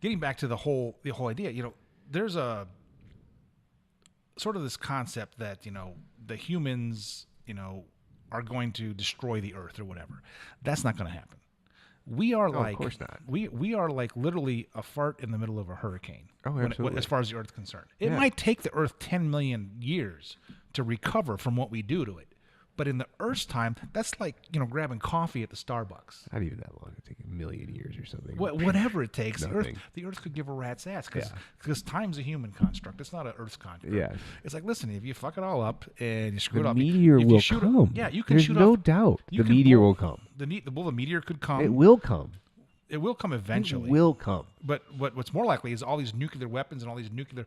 getting back to the whole idea, there's a sort of this concept that the humans are going to destroy the Earth or whatever. That's not going to happen. We are of course not. We are like literally a fart in the middle of a hurricane. Oh, absolutely. As far as the Earth's concerned, it might take the Earth 10 million years to recover from what we do to it. But in the Earth's time, that's like grabbing coffee at the Starbucks. Not even that long. It'd take 1 million years or something. Whatever it takes. Nothing. The Earth could give a rat's ass because time's a human construct. It's not an Earth's construct. Yeah. It's like, listen, if you fuck it all up and you screw it the up, meteor will come. You can There's shoot no off, doubt. The meteor will come. The meteor could come. It will come. It will come eventually. It will come. But what's more likely is all these nuclear weapons and all these nuclear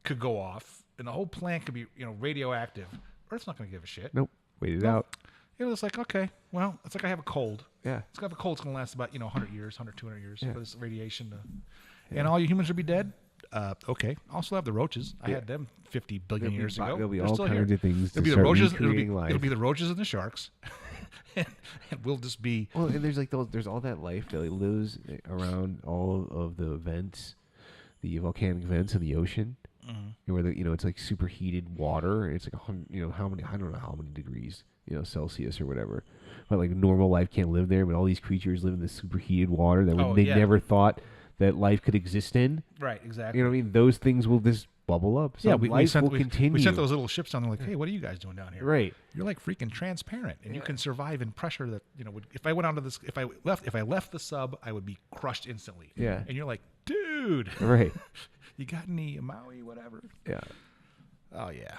could go off, and the whole plant could be radioactive. Earth's not going to give a shit. Nope. Wait it out. It's like, okay, well, it's like I have a cold. Yeah. It's going to have a cold. It's going to last about 100 years, 100, 200 years for this radiation. And all you humans will be dead. Okay. I'll still have the roaches. I had them 50 billion years ago. There'll be They're all still kinds here. of things It'll to be the start roaches. recreating life. It'll be the roaches and the sharks. and we'll just be. Well, and there's there's all that life that lives around all of the vents, the volcanic vents in the ocean. Mm-hmm. where it's like superheated water. It's like how many, I don't know how many degrees Celsius or whatever, but like normal life can't live there. But all these creatures live in this superheated water that they never thought that life could exist in. Right, exactly. You know what I mean? Those things will just bubble up. So we life sent will continue. We sent those little ships down there like, hey, what are you guys doing down here? Right. You're like freaking transparent, and you can survive in pressure that if I went onto this, if I left the sub, I would be crushed instantly. Yeah. And you're like, dude. Right. You got any Maui, whatever? Yeah. Oh yeah.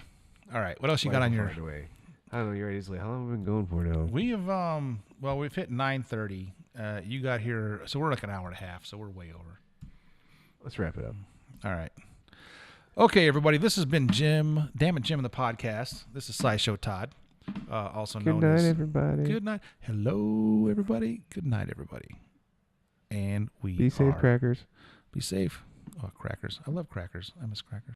All right. What else you got on your? Way? I don't know. You're right. How long have we been going for now? We have we've hit 9:30. You got here, so we're like an hour and a half, so we're way over. Let's wrap it up. All right. Okay, everybody. This has been Jim, DammitJim in the podcast. This is SciShow Todd, also known as. Good night, everybody. Good night. Hello, everybody. Good night, everybody. And we be safe, crackers. Be safe. Oh, crackers. I love crackers. I miss crackers.